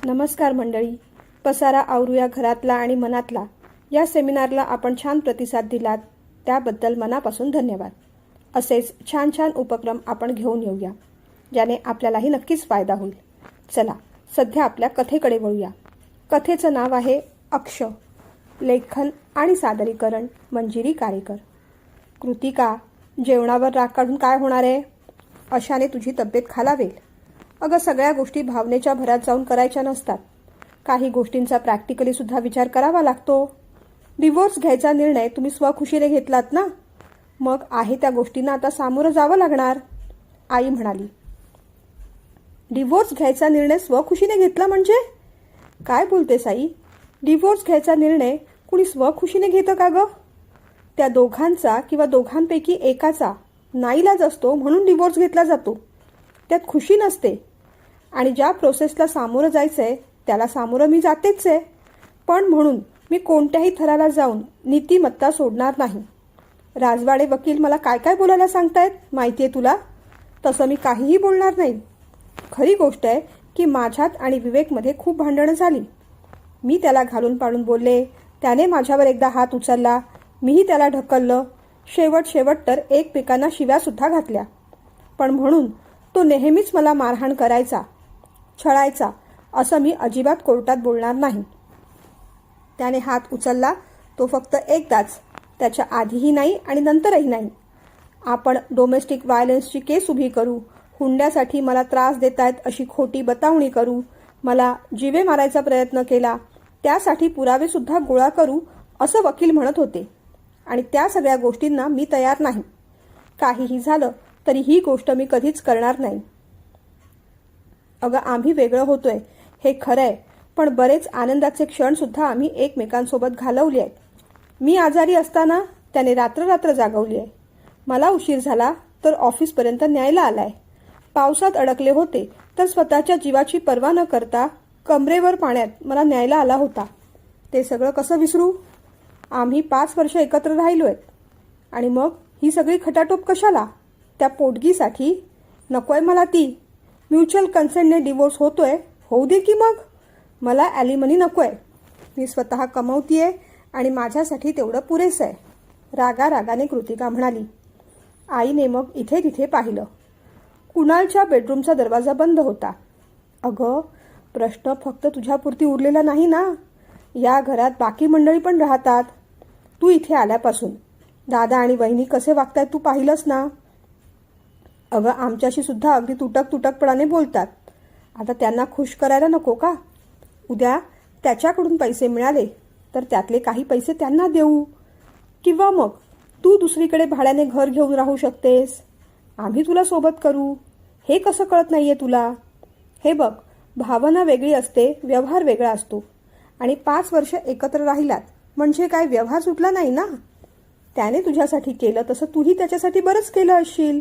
नमस्कार मंडळी. पसारा आवरूया घरातला आणि मनातला या सेमिनारला आपण छान प्रतिसाद दिलात त्याबद्दल मनापासून धन्यवाद. असेच छान छान उपक्रम आपण घेऊन येऊया ज्याने आपल्यालाही नक्कीच फायदा होईल. चला सध्या आपल्या कथेकडे वळूया. कथेचं नाव आहे अक्ष. लेखन आणि सादरीकरण मंजिरी कारेकर. कृतिका, जेवणावर राग काढून काय होणार आहे? अशाने तुझी तब्येत खालावेल. अगं सगळ्या गोष्टी भावनेच्या भरात जाऊन करायच्या नसतात. काही गोष्टींचा प्रॅक्टिकली सुद्धा विचार करावा लागतो. डिवोर्स घ्यायचा निर्णय तुम्ही स्वखुशीने घेतलात ना, मग आहे त्या गोष्टींना आता सामोरं जावं लागणार. आई म्हणाली. डिवोर्स घ्यायचा निर्णय स्वखुशीने घेतला म्हणजे? काय बोलतेस आई? डिवोर्स घ्यायचा निर्णय कुणी स्वखुशीने घेतं का गं? त्या दोघांचा किंवा दोघांपैकी एकाचा नाईलाज असतो म्हणून डिवोर्स घेतला जातो. त्यात खुशी नसते. आणि ज्या प्रोसेसला सामोरं जायचंय त्याला सामोरं मी जातेच आहे. पण म्हणून मी कोणत्याही थराला जाऊन नीतिमत्ता सोडणार नाही. राजवाडे वकील मला काय काय बोलायला सांगतायत माहितीये तुला? तसं मी काहीही बोलणार नाही. खरी गोष्ट आहे की माझ्यात आणि विवेकमध्ये खूप भांडणं झाली. मी त्याला घालून पाडून बोलले, त्याने माझ्यावर एकदा हात उचलला, मीही त्याला ढकललं. शेवट तर एकमेकांना शिव्यासुद्धा घातल्या. पण म्हणून तो नेहमीच मला मारहाण करायचा, छळायचा, असं मी अजिबात कोर्टात बोलणार नाही. त्याने हात उचलला तो फक्त एकदाच, त्याच्या आधीही नाही आणि नंतरही नाही. आपण डोमेस्टिक व्हायलन्सची केस उभी करू, हुंड्यासाठी मला त्रास देतायत अशी खोटी बतावणी करू, मला जीवे मारायचा प्रयत्न केला त्यासाठी पुरावेसुद्धा गोळा करू असं वकील म्हणत होते. आणि त्या सगळ्या गोष्टींना मी तयार नाही. काहीही झालं तरी ही गोष्ट मी कधीच करणार नाही. अगं आम्ही वेगळं होतोय हे खरं आहे, पण बरेच आनंदाचे क्षणसुद्धा आम्ही एकमेकांसोबत घालवले आहेत. मी आजारी असताना त्याने रात्र जागवली आहे. मला उशीर झाला तर ऑफिसपर्यंत न्यायला आलाय. पावसात अडकले होते तर स्वतःच्या जीवाची पर्वा न करता कमरेवर पाण्यात मला न्यायला आला होता. ते सगळं कसं विसरू? आम्ही 5 वर्ष एकत्र राहिलोय. आणि मग ही सगळी खटाटोप कशाला? त्या पोटगीसाठी नकोय मला ती. म्युच्युअल कन्सेंटने डिवोर्स होतोय, होऊ दे की मग. मला ॲलिमनी नकोय. मी स्वतः कमवतीये आणि माझ्यासाठी तेवढं पुरेसं आहे. रागाने कृतिका म्हणाली. आईने मग इथे तिथे पाहिलं. कुणालच्या बेडरूमचा दरवाजा बंद होता. अगं प्रश्न फक्त तुझ्यापुरती उरलेला नाही ना. या घरात बाकी मंडळी पण राहतात. तू इथे आल्यापासून दादा आणि वहिनी कसे वागतायत तू पाहिलंस ना. अगं आमच्याशी सुद्धा अगदी तुटकपणाने बोलतात. आता त्यांना खुश करायला नको का? उद्या त्याच्याकडून पैसे मिळाले तर त्यातले काही पैसे त्यांना देऊ, किंवा मग तू दुसरीकडे भाड्याने घर घेऊन राहू शकतेस. आम्ही तुला सोबत करू. हे कसं कळत नाहीये तुला? हे बघ, भावना वेगळी असते, व्यवहार वेगळा असतो. आणि 5 वर्ष एकत्र राहिलात म्हणजे काय व्यवहार सुटला नाही ना. त्याने तुझ्यासाठी केलं तसं तूही त्याच्यासाठी बरंच केलं असशील.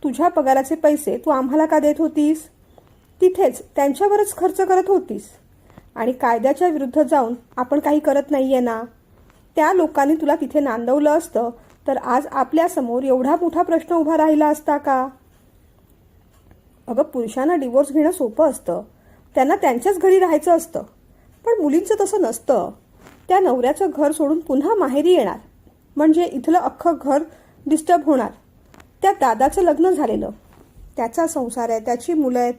तुझ्या पगाराचे पैसे तू आम्हाला का देत होतीस? तिथेच त्यांच्यावरच खर्च करत होतीस. आणि कायद्याच्या विरुद्ध जाऊन आपण काही करत नाहीये ना. त्या लोकांनी तुला तिथे नांदवलं असतं तर आज आपल्यासमोर एवढा मोठा प्रश्न उभा राहिला असता का? अगं पुरुषांना डिवोर्स घेणं सोपं असतं. त्यांना त्यांच्याच घरी राहायचं असतं. पण मुलींचं तसं नसतं. त्या नवऱ्याचं घर सोडून पुन्हा माहेरी येणार म्हणजे इथलं अख्खं घर डिस्टर्ब होणार. त्या दादाचं लग्न झालेलं, त्याचा संसार आहे, त्याची मुलं आहेत.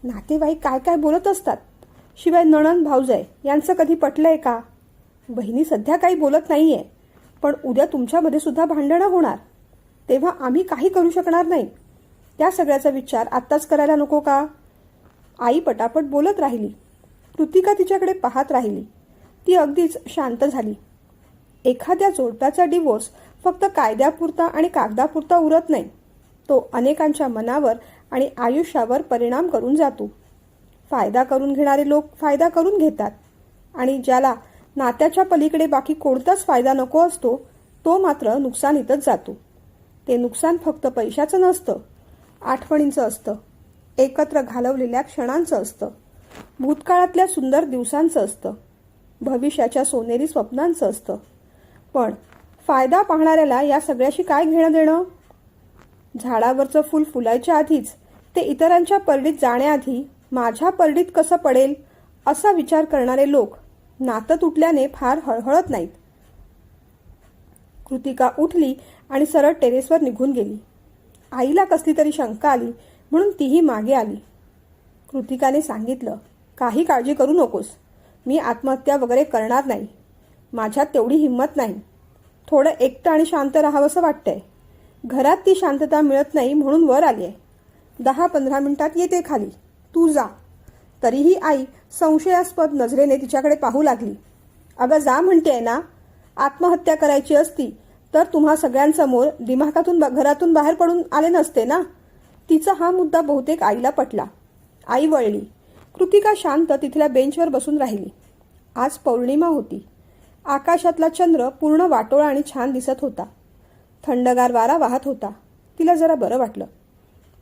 नातेवाईक काय काय बोलत असतात. शिवाय नणंद भाऊजाई यांचं कधी पटलंय का? बहिणी सध्या काही बोलत नाहीये, पण उद्या तुमच्यामध्ये सुद्धा भांडणं होणार. तेव्हा आम्ही काही करू शकणार नाही. त्या सगळ्याचा विचार आत्ताच करायला नको का? आई पटापट बोलत राहिली. कृतिका तिच्याकडे पाहत राहिली. ती अगदीच शांत झाली. एखाद्या जोडप्याचा डिवोर्स फक्त कायद्यापुरता आणि कागदापुरता उरत नाही. तो अनेकांच्या मनावर आणि आयुष्यावर परिणाम करून जातो. फायदा करून घेणारे लोक फायदा करून घेतात आणि ज्याला नात्याच्या पलीकडे बाकी कोणताच फायदा नको असतो तो मात्र नुकसानीतच जातो. ते नुकसान फक्त पैशाचं नसतं, आठवणींचं असतं, एकत्र घालवलेल्या क्षणांचं असतं, भूतकाळातल्या सुंदर दिवसांचं असतं, भविष्याच्या सोनेरी स्वप्नांचं असतं. पण फायदा पाहणाऱ्याला या सगळ्याशी काय घेणं देणं? झाडावरचं फूल फुलायच्या आधीच ते इतरांच्या परडीत जाण्याआधी माझ्या परडीत कसं पडेल असा विचार करणारे लोक नातं तुटल्याने फार हळहळत नाहीत. कृतिका उठली आणि सरळ टेरेसवर निघून गेली. आईला कसली तरी शंका आली म्हणून तीही मागे आली. कृतिकाने सांगितलं, काही काळजी करू नकोस, मी आत्महत्या वगैरे करणार नाही. माझ्यात तेवढी हिंमत नाही. थोडं एकटं आणि शांत राहावंसं वाटतंय. घरात ती शांतता मिळत नाही म्हणून वर आली आहे. 10-15 मिनिटात येते खाली, तू जा. तरीही आई संशयास्पद नजरेने तिच्याकडे पाहू लागली. अगं जा म्हणतेय ना. आत्महत्या करायची असती तर तुम्हा सगळ्यांसमोर दिमाखातून घरातून बाहेर पडून आले नसते ना. तिचा हा मुद्दा बहुतेक आईला पटला. आई वळली. कृतिका शांत तिथल्या बेंचवर बसून राहिली. आज पौर्णिमा होती. आकाशातला चंद्र पूर्ण वाटोळा आणि छान दिसत होता. थंडगार वारा वाहत होता. तिला जरा बरं वाटलं.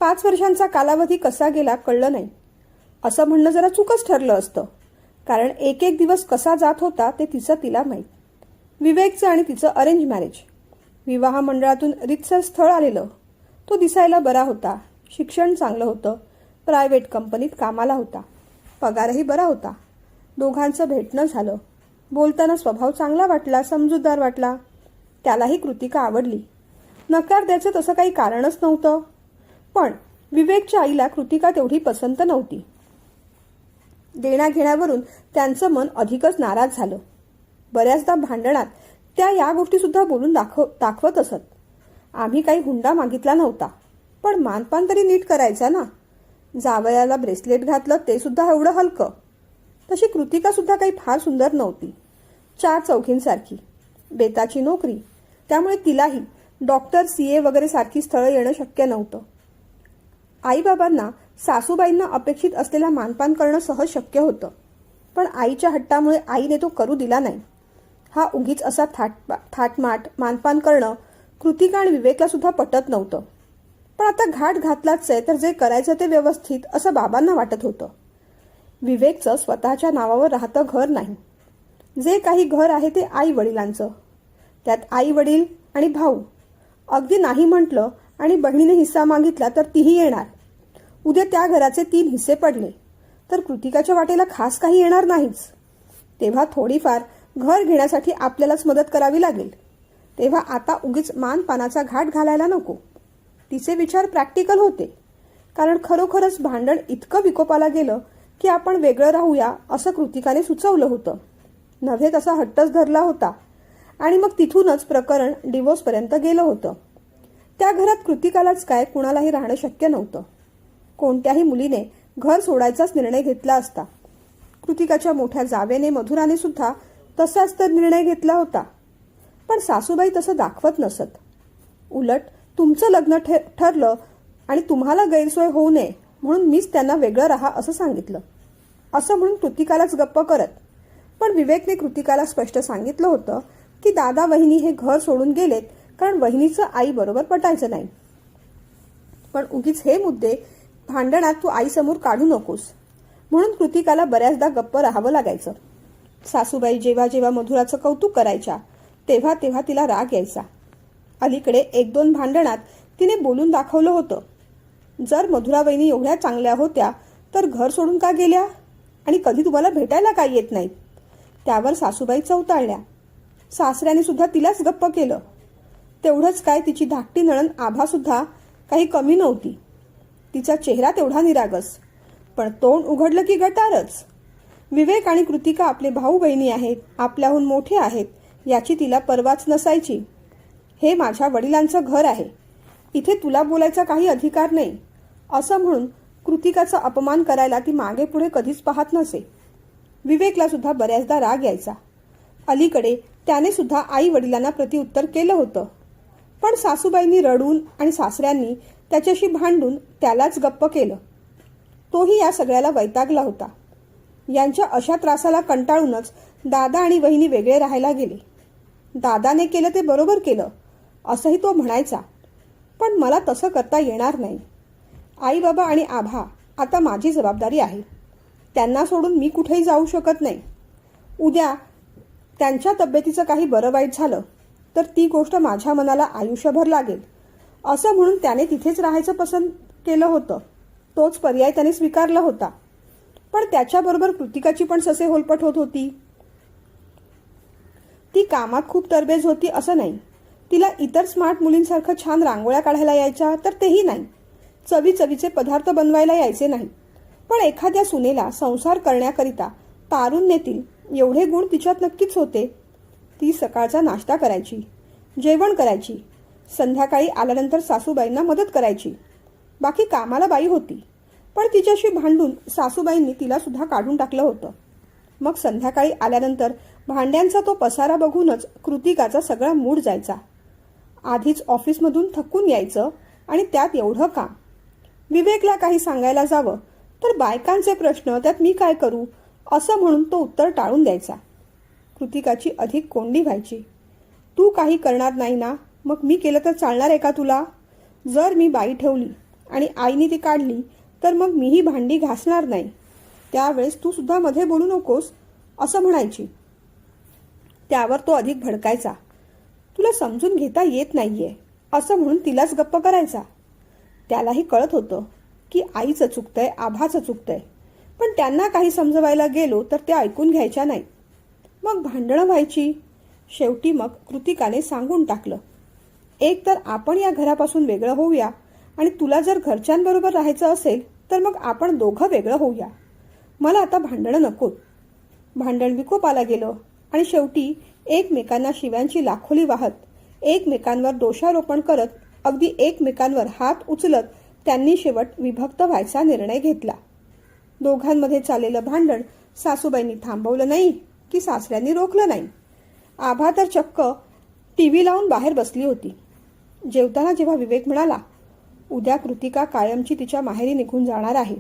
5 वर्षांचा कालावधी कसा गेला कळलं नाही. असं म्हणणं जरा चूकच ठरलं असतं, कारण एक एक दिवस कसा जात होता ते तिचं तिला माहीत. विवेकचं आणि तिचं अरेंज मॅरेज. विवाह मंडळातून रीतसर स्थळ आलेलं. तो दिसायला बरा होता. शिक्षण चांगलं होतं. प्रायव्हेट कंपनीत कामाला होता. पगारही बरा होता. दोघांचं भेटणं झालं. बोलताना स्वभाव चांगला वाटला, समजूतदार वाटला. त्यालाही कृतिका आवडली. नकार द्यायचं तसं काही कारणच नव्हतं. पण विवेकच्या आईला कृतिका तेवढी पसंत नव्हती. देण्याघेण्यावरून त्यांचं मन अधिकच नाराज झालं. बऱ्याचदा भांडणात त्या या गोष्टीसुद्धा बोलून दाखवत असत. आम्ही काही हुंडा मागितला नव्हता, पण मानपान तरी नीट करायचा ना. जावयाला ब्रेसलेट घातलं ते सुद्धा एवढं हलकं. तशी कृतिका सुद्धा काही फार सुंदर नव्हती. 4 चौघींसारखी. बेताची नोकरी, त्यामुळे तिलाही डॉक्टर, CA वगैरे सारखी स्थळं येणं शक्य नव्हतं. आईबाबांना सासूबाईंना अपेक्षित असलेला मानपान करणं सहज शक्य होतं, पण आईच्या हट्टामुळे आईने तो करू दिला नाही. हा उगीच असा थाटमाट मानपान करणं कृतिका आणि विवेकला सुद्धा पटत नव्हतं. पण आता घाट घातलाच आहे तर जे करायचं ते व्यवस्थित असं बाबांना वाटत होतं. विवेकचं स्वतःच्या नावावर राहतं घर नाही. जे काही घर आहे ते आई वडिलांचं. त्यात आई वडील आणि भाऊ. अगदी नाही म्हटलं आणि बहिणीने हिस्सा मागितला तर तीही येणार. उद्या त्या घराचे 3 हिस्से पडले तर कृतिकाच्या वाटेला खास काही येणार नाहीच. तेव्हा थोडीफार घर घेण्यासाठी आपल्यालाच मदत करावी लागेल. तेव्हा आता उगीच मानपानाचा घाट घालायला नको. तिचे विचार प्रॅक्टिकल होते, कारण खरोखरच भांडण इतकं विकोपाला गेलं की आपण वेगळं राहूया असं कृतिकाने सुचवलं होतं. नव्हे तसा हट्टच धरला होता आणि मग तिथूनच प्रकरण डिवोर्सपर्यंत गेलं होतं. त्या घरात कृतिकालाच काय कुणालाही राहणं शक्य नव्हतं. कोणत्याही मुलीने घर सोडायचाच निर्णय घेतला असता. कृतिकाच्या मोठ्या जावेने मधुराने सुद्धा तसाच तर निर्णय घेतला होता. पण सासूबाई तसं दाखवत नसत. उलट तुमचं लग्न ठरलं आणि तुम्हाला गैरसोय होऊ नये म्हणून मीच त्यांना वेगळं राहा असं सांगितलं, असं म्हणून कृतिकालाच गप्प करत. पण विवेकने कृतिकाला स्पष्ट सांगितलं होतं की दादा वहिनी हे घर सोडून गेलेत कारण वहिनीचं आई बरोबर पटायचं नाही. पण उगीच हे मुद्दे भांडणात तू आईसमोर काढू नकोस म्हणून कृतिकाला बऱ्याचदा गप्प राहावं लागायचं. सासूबाई जेव्हा जेव्हा मधुराचं कौतुक करायच्या तेव्हा तेव्हा तिला राग यायचा. अलीकडे 1-2 भांडणात तिने बोलून दाखवलं होतं, जर मधुरा वहिनी एवढ्या चांगल्या होत्या तर घर सोडून का गेल्या आणि कधी तुम्हाला भेटायला का येत नाहीत. त्यावर सासूबाई चवताळल्या. सासऱ्याने सुद्धा तिलाच गप्प केलं. तेवढंच काय, तिची धाकटी नणंद आभा सुद्धा काही कमी नव्हती. तिचा चेहरा तेवढा निरागस, पण तोंड उघडलं की गटारच. विवेक आणि कृतिका आपले भाऊ बहिणी आहेत, आपल्याहून मोठे आहेत याची तिला पर्वाच नसायची. हे माझ्या वडिलांचं घर आहे, इथे तुला बोलायचा काही अधिकार नाही असं म्हणून कृतिकाचा अपमान करायला ती मागे पुढे कधीच पाहत नसे. विवेकला सुद्धा बऱ्याचदा राग यायचा. अलीकडे त्याने सुद्धा आई वडिलांना प्रत्युत्तर केलं होतं, पण सासूबाईंनी रडून आणि सासऱ्यांनी त्याच्याशी भांडून त्यालाच गप्प केलं. तोही या सगळ्याला वैतागला होता. यांच्या अशा त्रासाला कंटाळूनच दादा आणि वहिनी वेगळे राहायला गेले. दादाने केलं ते बरोबर केलं असंही तो म्हणायचा, पण मला तसं करता येणार नाही. आई बाबा आणि आभा आता माझी जबाबदारी आहे. त्यांना सोडून मी कुठेही जाऊ शकत नाही. उद्या त्यांच्या तब्येतीचं काही बरं वाईट झालं तर ती गोष्ट माझ्या मनाला आयुष्यभर लागेल असं म्हणून त्याने तिथेच राहायचं पसंत केलं होतं. तोच पर्याय त्याने स्वीकारला होता. पण त्याच्याबरोबर कृतिकाची पण ससे होलपट होत होती. ती कामात खूप तरबेज होती असं नाही. तिला इतर स्मार्ट मुलींसारखं छान रांगोळ्या काढायला यायच्या तर तेही नाही. चवीचवीचे पदार्थ बनवायला यायचे नाही. पण एखाद्या सुनेला संसार करण्याकरिता तारून नेतील एवढे गुण तिच्यात नक्कीच होते. ती सकाळचा नाश्ता करायची, जेवण करायची, संध्याकाळी आल्यानंतर सासूबाईंना मदत करायची. बाकी कामाला बाई होती. पण तिच्याशी भांडून सासूबाईंनी तिला सुद्धा काढून टाकलं होतं. मग संध्याकाळी आल्यानंतर भांड्यांचा तो पसारा बघूनच कृतिकाचा सगळा मूड जायचा. आधीच ऑफिसमधून थकून यायचं आणि त्यात एवढं काम. विवेकला काही सांगायला जावं तर बायकांचे प्रश्न, त्यात मी काय करू असं म्हणून तो उत्तर टाळून द्यायचा. कृतिकाची अधिक कोंडी व्हायची. तू काही करणार नाही ना, मग मी केलं तर चालणार आहे का तुला? जर मी बाई ठेवली आणि आईने ती काढली तर मग मीही भांडी घासणार नाही. त्यावेळेस तू सुद्धा मध्ये बोलू नकोस असं म्हणायची. त्यावर तो अधिक भडकायचा. तुला समजून घेता येत नाहीये असं म्हणून तिलाच गप्प करायचा. त्यालाही कळत होतं की आईचं चुकतंय, आभाचं चुकतंय, पण त्यांना काही समजवायला गेलो तर त्या ऐकून घ्यायच्या नाही. मग भांडणं व्हायची. शेवटी मग कृतिकाने सांगून टाकलं, एक तर आपण या घरापासून वेगळं होऊया आणि तुला जर घरच्यांबरोबर राहायचं असेल तर मग आपण दोघं वेगळं होऊया. मला आता भांडणं नकोत. भांडण विकोपाला गेलं आणि शेवटी एकमेकांना शिव्यांची लाखोली वाहत, एकमेकांवर दोषारोपण करत, अगदी एकमेकांवर हात उचलत त्यांनी शेवट विभक्त व्हायचा निर्णय घेतला. दोघांमध्ये चाललेलं भांडण सासूबाईंनी थांबवलं नाही की सासऱ्यांनी रोखलं नाही. आभा तर चक्क टीव्ही लावून बाहेर बसली होती. जेवताना जेव्हा विवेक म्हणाला, उद्या कृतिका कायमची तिच्या माहेरी निघून जाणार आहे,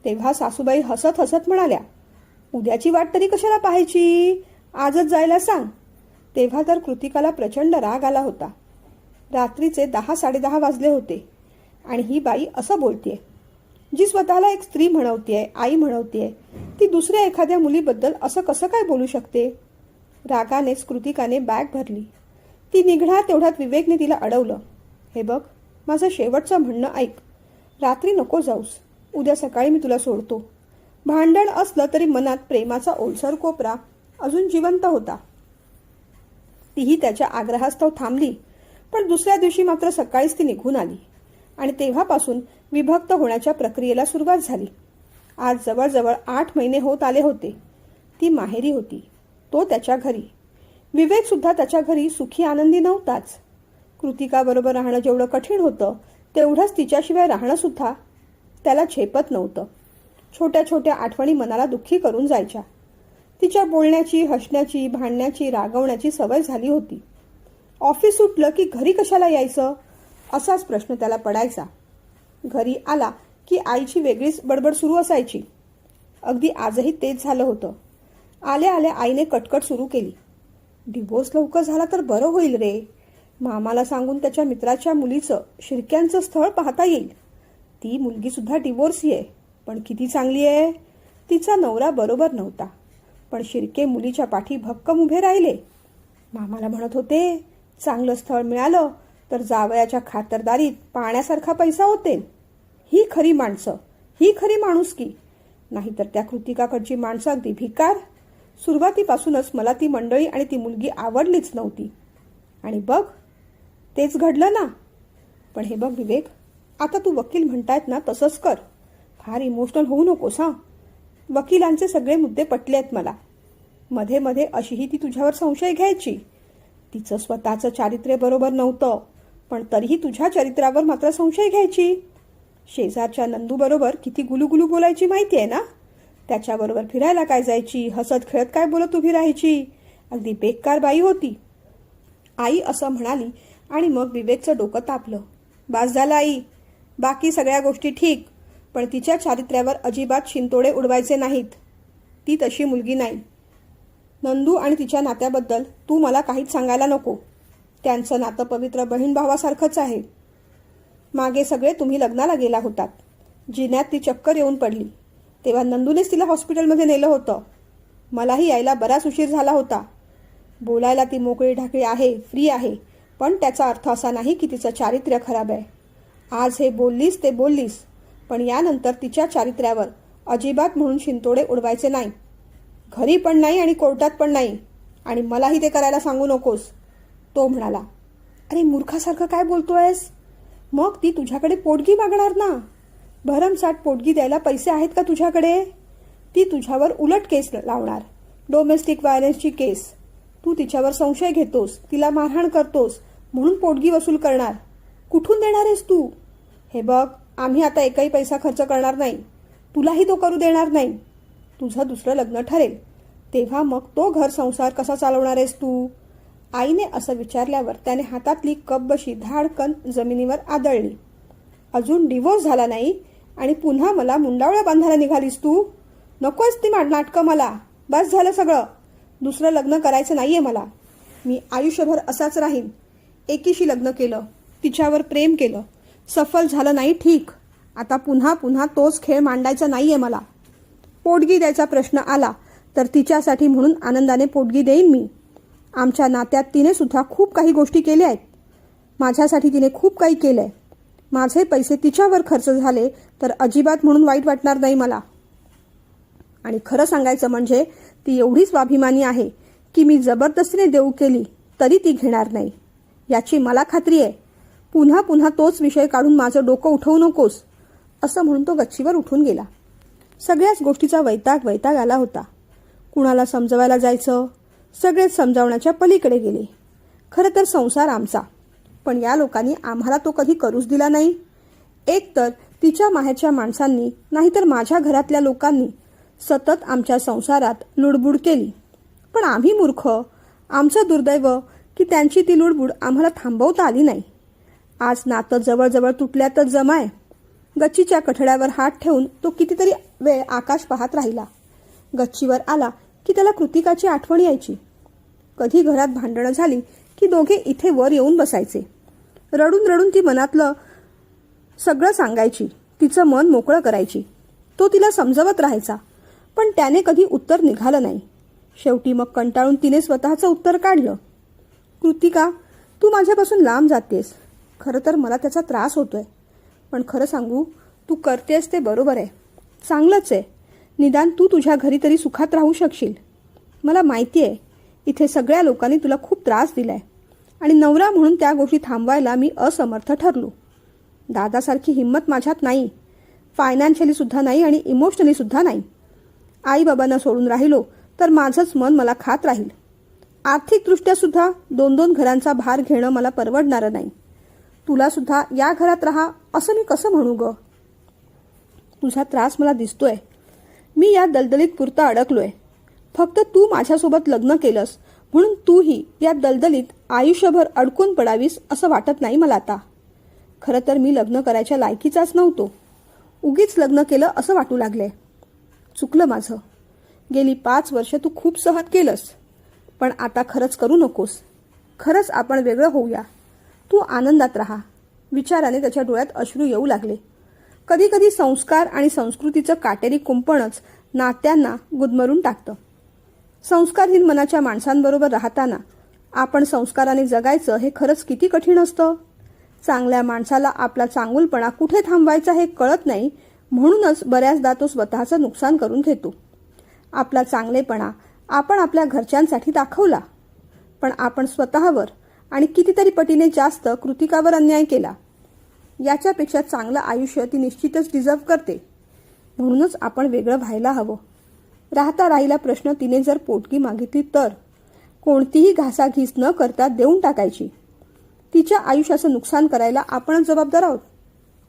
तेव्हा सासूबाई हसत हसत म्हणाल्या, उद्याची वाट तरी कशाला पाहायची, आजच जायला सांग. तेव्हा तर कृतिकाला प्रचंड राग आला होता. रात्रीचे 10-10:30 वाजले होते आणि ही बाई असं बोलतेय. जी स्वतःला एक स्त्री म्हणवतेय, आई म्हणवतेय, ती दुसऱ्या एखाद्या मुलीबद्दल असं कसं काय बोलू शकते? रागानेच कृतिकाने बॅग भरली. ती निघणार तेवढ्यात विवेकने तिला अडवलं. हे बघ, माझं शेवटचं म्हणणं ऐक. रात्री नको जाऊस. उद्या सकाळी मी तुला सोडतो. भांडण असलं तरी मनात प्रेमाचा ओलसर कोपरा अजून जिवंत होता. तीही त्याच्या आग्रहास्तव थांबली. पण दुसऱ्या दिवशी मात्र सकाळीच ती निघून आली आणि तेव्हापासून विभक्त होण्याच्या प्रक्रियेला सुरुवात झाली. आज जवळजवळ 8 महिने होत आले होते. ती माहेरी होती, तो त्याच्या घरी. विवेक सुद्धा त्याच्या घरी सुखी आनंदी नव्हताच. कृतिकाबरोबर राहणं जेवढं कठीण होतं तेवढंच तिच्याशिवाय राहणं सुद्धा त्याला झेपत नव्हतं. छोट्या छोट्या आठवणी मनाला दुःखी करून जायच्या. तिच्या बोलण्याची, हसण्याची, भांडण्याची, रागवण्याची सवय झाली होती. ऑफिस सुटलं की घरी कशाला यायचं असाच प्रश्न त्याला पडायचा. घरी आला की आईची वेगळीच बडबड सुरू असायची. अगदी आजही तेच झालं होतं. आल्या आल्या आईने कटकट सुरू केली. डिवोर्स लवकर झाला तर बरं होईल रे. मामाला सांगून त्याच्या मित्राच्या मुलीचं शिरक्यांचं स्थळ पाहता येईल. ती मुलगी सुद्धा डिवोर्सी आहे, पण किती चांगली आहे. तिचा नवरा बरोबर नव्हता, पण शिर्के मुलीच्या पाठी भक्कम उभे राहिले. मामाला म्हणत होते, चांगलं स्थळ मिळालं तर जावयाच्या खातरदारीत पाण्यासारखा पैसा होते. ही खरी माणसं, ही खरी माणुसकी. नाहीतर त्या कृतिकाकडची माणसं अगदी भिकार. सुरुवातीपासूनच मला ती मंडळी आणि ती मुलगी आवडलीच नव्हती. आणि बघ, तेच घडलं ना. पण हे बघ विवेक, आता तू वकील म्हणतायत ना, तसंच कर. फार इमोशनल होऊ नकोस हा. वकिलांचे सगळे मुद्दे पटले आहेत मला. मध्ये मध्ये अशीही ती तुझ्यावर संशय घ्यायची. तिचं स्वतःचं चारित्र्य बरोबर नव्हतं, पण तरीही तुझ्या चरित्रावर मात्र संशय घ्यायची. शेजारच्या नंदू बरोबर किती गुलुगुलू बोलायची माहिती आहे ना. त्याच्याबरोबर फिरायला काय जायची, हसत खेळत काय बोलत उभी राहायची. अगदी बेकार बाई होती. आई असं म्हणाली आणि मग विवेकचं डोकं तापलं. बास झालं आई, बाकी सगळ्या गोष्टी ठीक, पण तिच्या चारित्र्यावर अजिबात शिंतोडे उडवायचे नाहीत. ती तशी मुलगी नाही. नंदू आणि तिच्या नात्याबद्दल तू मला काहीच सांगायला नको. त्यांचं नातं पवित्र बहीण भावासारखंच आहे. मागे सगळे तुम्ही लग्नाला गेला होतात. जिन्यात ती चक्कर येऊन पडली तेव्हा नंदूनेच तिला हॉस्पिटलमध्ये नेलं होतं. मलाही यायला बराच उशीर झाला होता. बोलायला ती मोकळी ढाकळी आहे, फ्री आहे, पण त्याचा अर्थ असा नाही की तिचं चारित्र्य खराब आहे. आज हे बोललीस ते बोललीस, पण यानंतर तिच्या चारित्र्यावर अजिबात म्हणून शिंतोडे उडवायचे नाही. घरी पण नाही आणि कोर्टात पण नाही. आणि मलाही ते करायला सांगू नकोस. तो म्हणाला, अरे मूर्खासारखं काय बोलतोयस? मग ती तुझ्याकडे पोटगी मागणार ना. भरमसाठ पोटगी द्यायला पैसे आहेत का तुझ्याकडे? ती तुझ्यावर उलट केस लावणार, डोमेस्टिक व्हायलन्सची केस. तू तिच्यावर संशय घेतोस, तिला मारहाण करतोस म्हणून पोटगी वसूल करणार. कुठून देणार आहेस तू? हे बघ, आम्ही आता एकही पैसा खर्च करणार नाही. तुलाही तो करू देणार नाही. तुझं दुसरं लग्न ठरेल तेव्हा मग तो घर संसार कसा चालवणार आहेस तू? आईने असं विचारल्यावर त्याने हातातली कपबशी धाडकन जमिनीवर आदळली. अजून डिवोर्स झाला नाही आणि पुन्हा मला मुंडावळ्या बांधायला निघालीस तू? नकोच ती नाटकं मला. बस झालं सगळं. दुसरं लग्न करायचं नाहीये मला. मी आयुष्यभर असाच राहीन. एकीशी लग्न केलं, तिच्यावर प्रेम केलं, सफल झालं नाही ठीक. आता पुन्हा पुन्हा तोच खेळ मांडायचा नाहीये मला. पोटगी द्यायचा प्रश्न आला तर तिच्यासाठी म्हणून आनंदाने पोटगी देईन मी. आमच्या नात्यात तिने सुद्धा खूप काही गोष्टी केल्या आहेत. माझ्यासाठी तिने खूप काही केलंय. माझे पैसे तिच्यावर खर्च झाले तर अजिबात म्हणून वाईट वाटणार नाही मला. आणि खरं सांगायचं म्हणजे ती एवढी स्वाभिमानी आहे की मी जबरदस्तीने देऊ केली तरी ती घेणार नाही, याची मला खात्री आहे. पुन्हा पुन्हा तोच विषय काढून माझं डोकं उठवू नकोस, असं म्हणून तो गच्चीवर उठून गेला. सगळ्याच गोष्टीचा वैताग आला होता. कुणाला समजवायला जायचं, सगळेच समजावण्याच्या पलीकडे गेले. खरं तर संसार आमचा, पण या लोकांनी आम्हाला तो कधी करूच दिला नाही. एक तर तिच्या माहेरच्या माणसांनी, नाहीतर माझ्या घरातल्या लोकांनी सतत आमच्या संसारात लुडबुड केली. पण आम्ही मूर्ख, आमचं दुर्दैव की त्यांची ती लुडबुड आम्हाला थांबवता आली नाही. आज नातं जवळजवळ तुटल्यातच जमाय. गच्चीच्या कठड्यावर हात ठेवून तो कितीतरी वेळ आकाश पाहत राहिला. गच्चीवर आला की त्याला कृतिकाची आठवण यायची. कधी घरात भांडणं झाली की दोघे इथे वर येऊन बसायचे. रडून रडून ती मनातलं सगळं सांगायची, तिचं मन मोकळं करायची. तो तिला समजवत राहायचा, पण त्याने कधी उत्तर निघालं नाही. शेवटी मग कंटाळून तिने स्वतःचं उत्तर काढलं. कृतिका, तू माझ्यापासून लांब जातेस. खरं तर मला त्याचा त्रास होतोय. पण खरं सांगू, तू करतेस ते बरोबर आहे, चांगलंच आहे. निदान तू तुझ्या घरी तरी सुखात राहू शकशील. मला माहिती आहे इथे सगळ्या लोकांनी तुला खूप त्रास दिलाय आणि नवरा म्हणून त्या गोष्टी थांबवायला मी असमर्थ ठरलो. दादासारखी हिंमत माझ्यात नाही, फायनान्शियली सुद्धा नाही आणि इमोशनली सुद्धा नाही. आईबाबांना सोडून राहिलो तर माझंच मन मला खात राहील. आर्थिकदृष्ट्या सुद्धा 2-2 घरांचा भार घेणं मला परवडणारं नाही. तुला सुद्धा या घरात राहा असं मी कसं म्हणू ग? तुझा त्रास मला दिसतोय. मी या दलदलीत पुरता अडकलोय. फक्त तू माझ्यासोबत लग्न केलंस म्हणून तूही या दलदलीत आयुष्यभर अडकून पडावीस असं वाटत नाही मला आता. खरं तर मी लग्न करायच्या लायकीचाच नव्हतो. उगीच लग्न केलं असं वाटू लागलंय. चुकलं माझं. गेली 5 वर्ष तू खूप सहन केलंस, पण आता खरंच करू नकोस. खरंच आपण वेगळं होऊया. तू आनंदात राहा. विचाराने त्याच्या डोळ्यात अश्रू येऊ लागले. कधी कधी संस्कार आणि संस्कृतीचं काटेरी कुंपणच नात्यांना गुदमरून टाकतं. संस्कारहीन मनाच्या माणसांबरोबर राहताना आपण संस्काराने जगायचं हे खरंच किती कठीण असतं. चांगल्या माणसाला आपला चांगुलपणा कुठे थांबवायचा हे कळत नाही, म्हणूनच बऱ्याचदा तो स्वतःचं नुकसान करून घेतो. आपला चांगलेपणा आपण आपल्या घरच्यांसाठी दाखवला, पण आपण स्वतःवर आणि कितीतरी पटीने जास्त कृतिकावर अन्याय केला. याच्यापेक्षा चांगलं आयुष्य ती निश्चितच डिझर्व करते. म्हणूनच आपण वेगळं व्हायला हवं. राहता राहिला प्रश्न तिने जर पोटगी मागितली तर कोणतीही घासाघीस न करता देऊन टाकायची. तिच्या आयुष्याचं नुकसान करायला आपणच जबाबदार आहोत.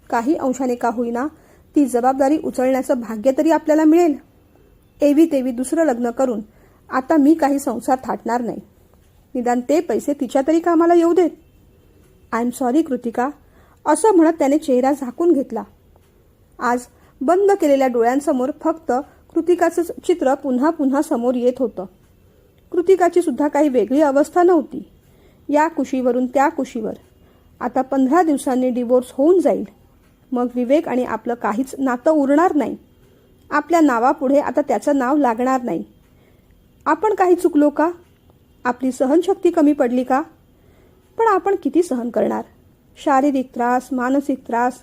काही अंशाने का होईना ती जबाबदारी उचलण्याचं भाग्य तरी आपल्याला मिळेल. एवी तेवी दुसरं लग्न करून आता मी काही संसार थाटणार नाही. निदान ते पैसे तिच्या तरी कामाला येऊ देत. आय एम सॉरी कृतिका, असं म्हणत त्याने चेहरा झाकून घेतला. आज बंद केलेल्या डोळ्यांसमोर फक्त कृतिकाचं चित्र पुन्हा पुन्हा समोर येत होतं. कृतिकाची सुद्धा काही वेगळी अवस्था नव्हती. या कुशीवरून त्या कुशीवर. आता 15 दिवसांनी डिवोर्स होऊन जाईल. मग विवेक आणि आपलं काहीच नातं उरणार नाही. आपल्या नावापुढे आता त्याचं नाव लागणार नाही. आपण काही चुकलो का? आपली सहनशक्ती कमी पडली का? पण आपण किती सहन करणार? शारीरिक त्रास, मानसिक त्रास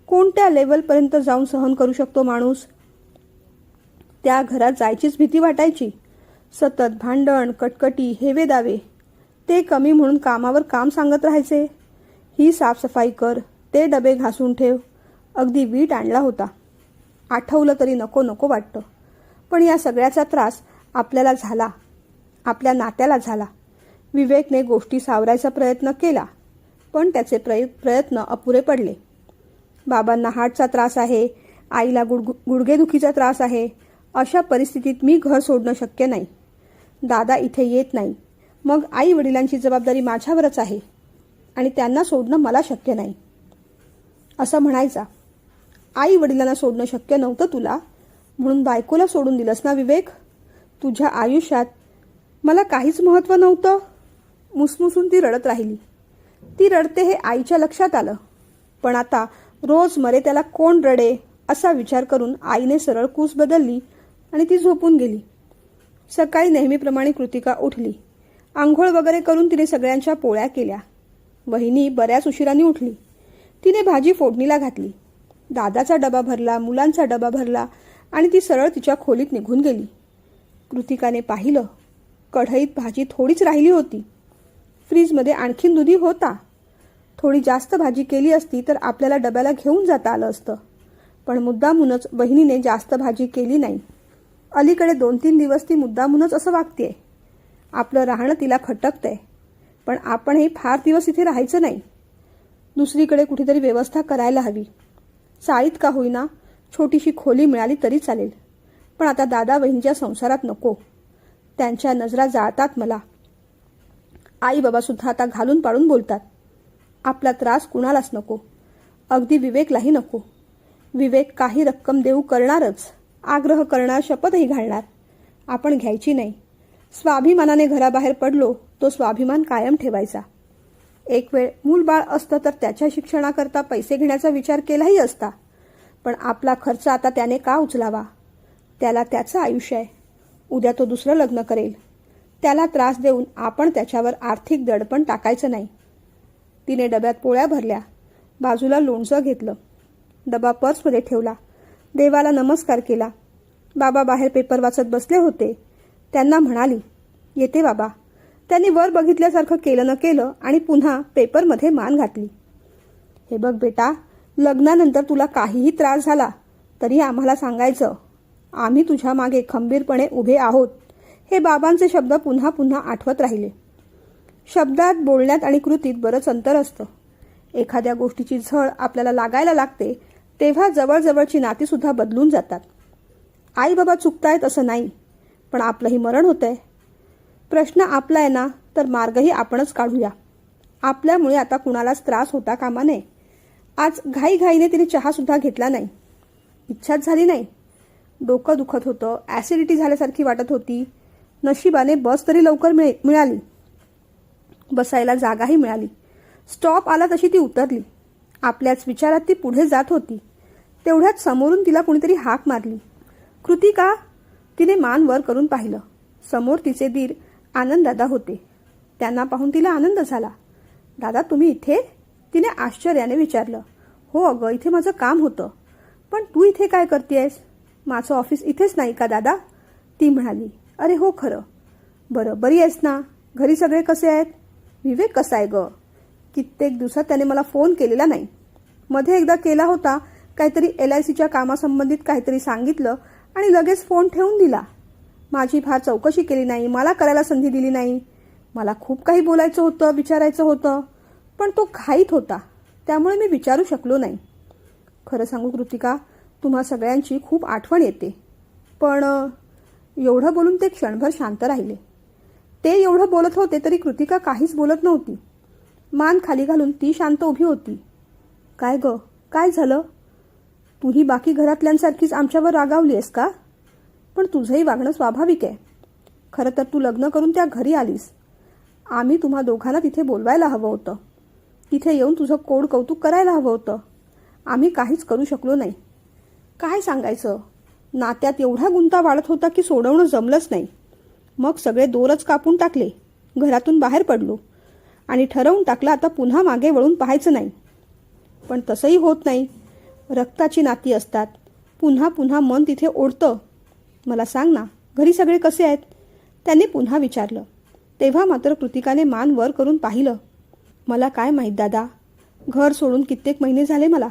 कोणत्या लेवलपर्यंत जाऊन सहन करू शकतो माणूस? त्या घरात जायचीच भीती वाटायची. सतत भांडण, कटकटी, हेवे दावे. ते कमी म्हणून कामावर काम सांगत राहायचे. ही साफसफाई कर, ते डबे घासून ठेव. अगदी वीट आणला होता. आठवलं तरी नको नको वाटतं. पण या सगळ्याचा त्रास आपल्याला झाला, आपल्या नात्याला झाला. विवेकने गोष्टी सावरायचा प्रयत्न केला, पण त्याचे प्रयत्न अपुरे पडले. बाबांना हार्टचा त्रास आहे, आईला गुडघेदुखीचा त्रास आहे. अशा परिस्थितीत मी घर सोडणं शक्य नाही. दादा इथे येत नाही, मग आई वडिलांची जबाबदारी माझ्यावरच आहे आणि त्यांना सोडणं मला शक्य नाही असं म्हणायचा. आई वडिलांना सोडणं शक्य नव्हतं तुला, म्हणून बायकोला सोडून दिलंस ना विवेक. तुझ्या आयुष्यात मला काहीच महत्त्व नव्हतं. मुसमुसून ती रडत राहिली. ती रडते हे आईच्या लक्षात आलं, पण आता रोज मरे त्याला कोण रडे असा विचार करून आईने सरळ कूस बदलली आणि ती झोपून गेली. सकाळी नेहमीप्रमाणे कृतिका उठली. आंघोळ वगैरे करून तिने सगळ्यांच्या पोळ्या केल्या. वहिनी बऱ्याच उशिराने उठली. तिने भाजी फोडणीला घातली. दादाचा डबा भरला, मुलांचा डबा भरला आणि ती सरळ तिच्या खोलीत निघून गेली. कृतिकाने पाहिलं, कढईत भाजी थोडीच राहिली होती. फ्रीजमध्ये आणखीन दुधी होता. थोडी जास्त भाजी केली असती तर आपल्याला डब्याला घेऊन जाता आलं असतं, पण मुद्दामूनच बहिणीने जास्त भाजी केली नाही. अलीकडे 2-3 दिवस ती मुद्दामूनच असं वागतेय. आपलं राहणं तिला खटकतंय, पण आपणही फार दिवस इथे राहायचं नाही. दुसरीकडे कुठेतरी व्यवस्था करायला हवी. चाळीत का होईना छोटीशी खोली मिळाली तरी चालेल, पण आता दादा वहिनीच्या संसारात नको. त्यांच्या नजरा जाळतात मला. आई बाबासुद्धा आता घालून पाडून बोलतात. आपला त्रास कुणालाच नको, अगदी विवेकलाही नको. विवेक काही रक्कम देऊ करणारच, आग्रह करणार, शपथही घालणार. आपण घ्यायची नाही. स्वाभिमानाने घराबाहेर पडलो तो स्वाभिमान कायम ठेवायचा. एक वेळ मूलबाळ असतं तर त्याच्या शिक्षणाकरता पैसे घेण्याचा विचार केलाही असता, पण आपला खर्च आता त्याने का उचलावा? त्याला त्याचं आयुष्य आहे. उद्या तो दुसरं लग्न करेल. त्याला त्रास देऊन आपण त्याच्यावर आर्थिक दडपण टाकायचं नाही. तिने डब्यात पोळ्या भरल्या, बाजूला लोणचं घेतलं, डबा पर्समध्ये ठेवला, देवाला नमस्कार केला. बाबा बाहेर पेपर वाचत बसले होते. त्यांना म्हणाली, येते बाबा. त्यांनी वर बघितल्यासारखं केलं न केलं आणि पुन्हा पेपरमध्ये मान घातली. हे बघ बेटा, लग्नानंतर तुला काहीही त्रास झाला तरी आम्हाला सांगायचं. आम्ही तुझ्या मागे खंबीरपणे उभे आहोत. हे बाबांचे शब्द पुन्हा पुन्हा आठवत राहिले. शब्दात, बोलण्यात आणि कृतीत बरंच अंतर असतं. एखाद्या गोष्टीची झळ आपल्याला लागायला लागते तेव्हा जवळजवळची नातीसुद्धा बदलून जातात. आई बाबा चुकतायत असं नाही, पण आपलंही मरण होतंय. प्रश्न आपला आहे ना, तर मार्गही आपणच काढूया. आपल्यामुळे आता कुणालाच त्रास होता कामा नये. आज घाईघाईने तिने चहासुद्धा घेतला नाही. इच्छाच झाली नाही. डोकं दुखत होतं, ॲसिडिटी झाल्यासारखी वाटत होती. नशिबाने बस तरी लवकर मिळाली. बसायला जागाही मिळाली. स्टॉप आला तशी ती उतरली. आपल्याच विचारात ती पुढे जात होती. तेवढ्यात समोरून तिला कुणीतरी हाक मारली. कृतिका. तिने मान वर करून पाहिलं. समोर तिचे दीर आनंददादा होते. त्यांना पाहून तिला आनंद झाला. दादा तुम्ही इथे? तिने आश्चर्याने विचारलं. हो अगं, इथे माझं काम होतं. पण तू इथे काय करतेयस? माझं ऑफिस इथेच नाही का दादा? ती म्हणाली. अरे हो खरं. बरं, बरी आहेस ना? घरी सगळे कसे आहेत? विवेक कसा आहे ग? कित्येक दिवसात त्याने मला फोन केलेला नाही. मध्ये एकदा केला होता. काहीतरी LICच्या कामासंबंधित काहीतरी सांगितलं आणि लगेच फोन ठेवून दिला. माझी फार चौकशी केली नाही, मला करायला संधी दिली नाही. मला खूप काही बोलायचं होतं, विचारायचं होतं, पण तो घाईत होता, त्यामुळे मी विचारू शकलो नाही. खरं सांगू कृतिका, तुम्हा सगळ्यांची खूप आठवण येते. पण एवढं बोलून ते क्षणभर शांत राहिले. ते एवढं बोलत होते तरी कृतिका काहीच बोलत नव्हती. मान खाली घालून ती शांत उभी होती. काय ग, काय झालं? तूही बाकी घरातल्यांसारखीच आमच्यावर रागावली आहेस का? पण तुझंही वागणं स्वाभाविक आहे. खरं तर तू लग्न करून त्या घरी आलीस. आम्ही तुम्हा दोघांना तिथे बोलवायला हवं होतं. तिथे येऊन तुझं कोड कौतुक करायला हवं होतं. आम्ही काहीच करू शकलो नाही. काय सांगायचं, नात्यात एवढा गुंता वाढत होता की सोडवणं जमलंच नाही. मग सगळे दोरच कापून टाकले. घरातून बाहेर पडलो आणि ठरवून टाकलं आता पुन्हा मागे वळून पाहायचं नाही. पण तसंही होत नाही. रक्ताची नाती असतात. पुन्हा पुन्हा मन तिथे ओढतं. मला सांग ना, घरी सगळे कसे आहेत? त्यांनी पुन्हा विचारलं. तेव्हा मात्र कृतिकाने मान वर करून पाहिलं. मला काय माहीत दादा, घर सोडून कित्येक महिने झाले मला.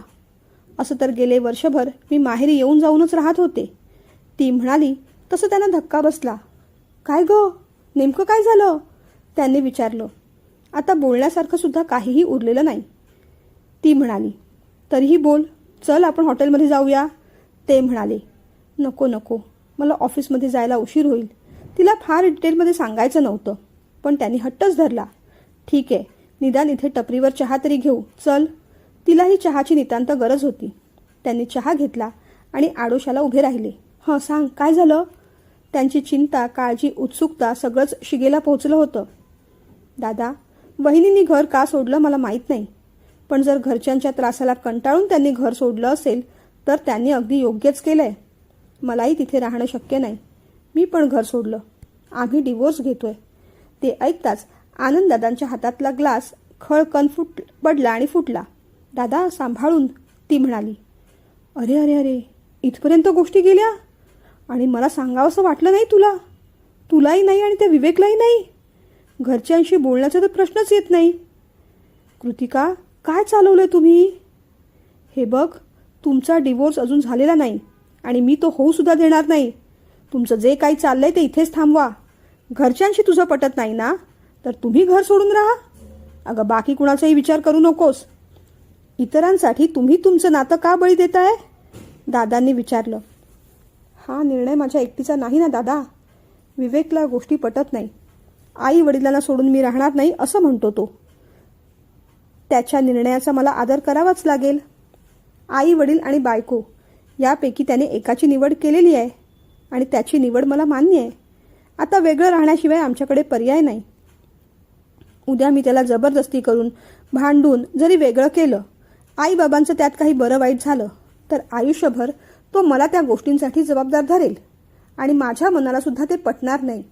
असं तर गेले वर्षभर मी माहेरी येऊन जाऊनच राहत होते. ती म्हणाली तसं त्यांना धक्का बसला. काय गं, नेमकं काय झालं? त्यांनी विचारलं. आता बोलण्यासारखं सुद्धा काहीही उरलेलं नाही. ती म्हणाली, तरीही बोल, चल आपण हॉटेलमध्ये जाऊया. ते म्हणाले, नको नको, मला ऑफिसमध्ये जायला उशीर होईल. तिला फार डिटेलमध्ये सांगायचं नव्हतं, पण त्यांनी हट्टच धरला. ठीक आहे, निदान इथे टपरीवर चहा तरी घेऊ, चल. तिलाही चहाची नितांत गरज होती. त्यांनी चहा घेतला आणि आडोशाला उभे राहिले. हं, सांग, काय झालं? त्यांची चिंता, काळजी, उत्सुकता सगळंच शिगेला पोहोचलं होतं. दादा, वहिनींनी घर का सोडलं मला माहीत नाही, पण जर घरच्यांच्या त्रासाला कंटाळून त्यांनी घर सोडलं असेल तर त्यांनी अगदी योग्यच केलंय. मलाही तिथे राहणं शक्य नाही. मी पण घर सोडलं. आम्ही डिवोर्स घेतोय. ते ऐकताच आनंददादांच्या हातातला ग्लास खळकन पडला आणि फुटला. दादा, सांभाळून, ती म्हणाली. अरे अरे अरे, इथपर्यंत गोष्टी गेल्या? आणि मला सांगावंसं वाटलं नाही तुला? तुलाही नाही आणि त्या विवेकलाही नाही? घरच्यांशी बोलण्याचा तर प्रश्नच येत नाही. कृतिका, काय चालवलंय तुम्ही? हे बघ, तुमचा डिवोर्स अजून झालेला नाही आणि मी तो होऊ सुद्धा देणार नाही. तुमचं जे काही चाललंय ते इथेच थांबवा. घरच्यांशी तुझं पटत नाही ना, तर तुम्ही घर सोडून राहा. अगं, बाकी कुणाचाही विचार करू नकोस. इतरांसाठी तुम्ही तुमचं नातं का बळी देताय? दादांनी विचारलं. हा निर्णय माझ्या एकटीचा नाही ना दादा. विवेकला गोष्टी पटत नाही. आई वडिलांना सोडून मी राहणार नाही असं म्हणतो तो. त्याच्या निर्णयाचा मला आदर करावाच लागेल. आई वडील आणि बायको यापैकी त्याने एकाची निवड केलेली आहे आणि त्याची निवड मला मान्य आहे. आता वेगळं राहण्याशिवाय आमच्याकडे पर्याय नाही. उद्या मी त्याला जबरदस्ती करून भांडून जरी वेगळं केलं, आईबाबांचं त्यात काही बरं वाईट झालं तर आयुष्यभर तो मला त्या गोष्टींसाठी जबाबदार धरेल आणि माझ्या मनाला सुद्धा ते पटणार नाही.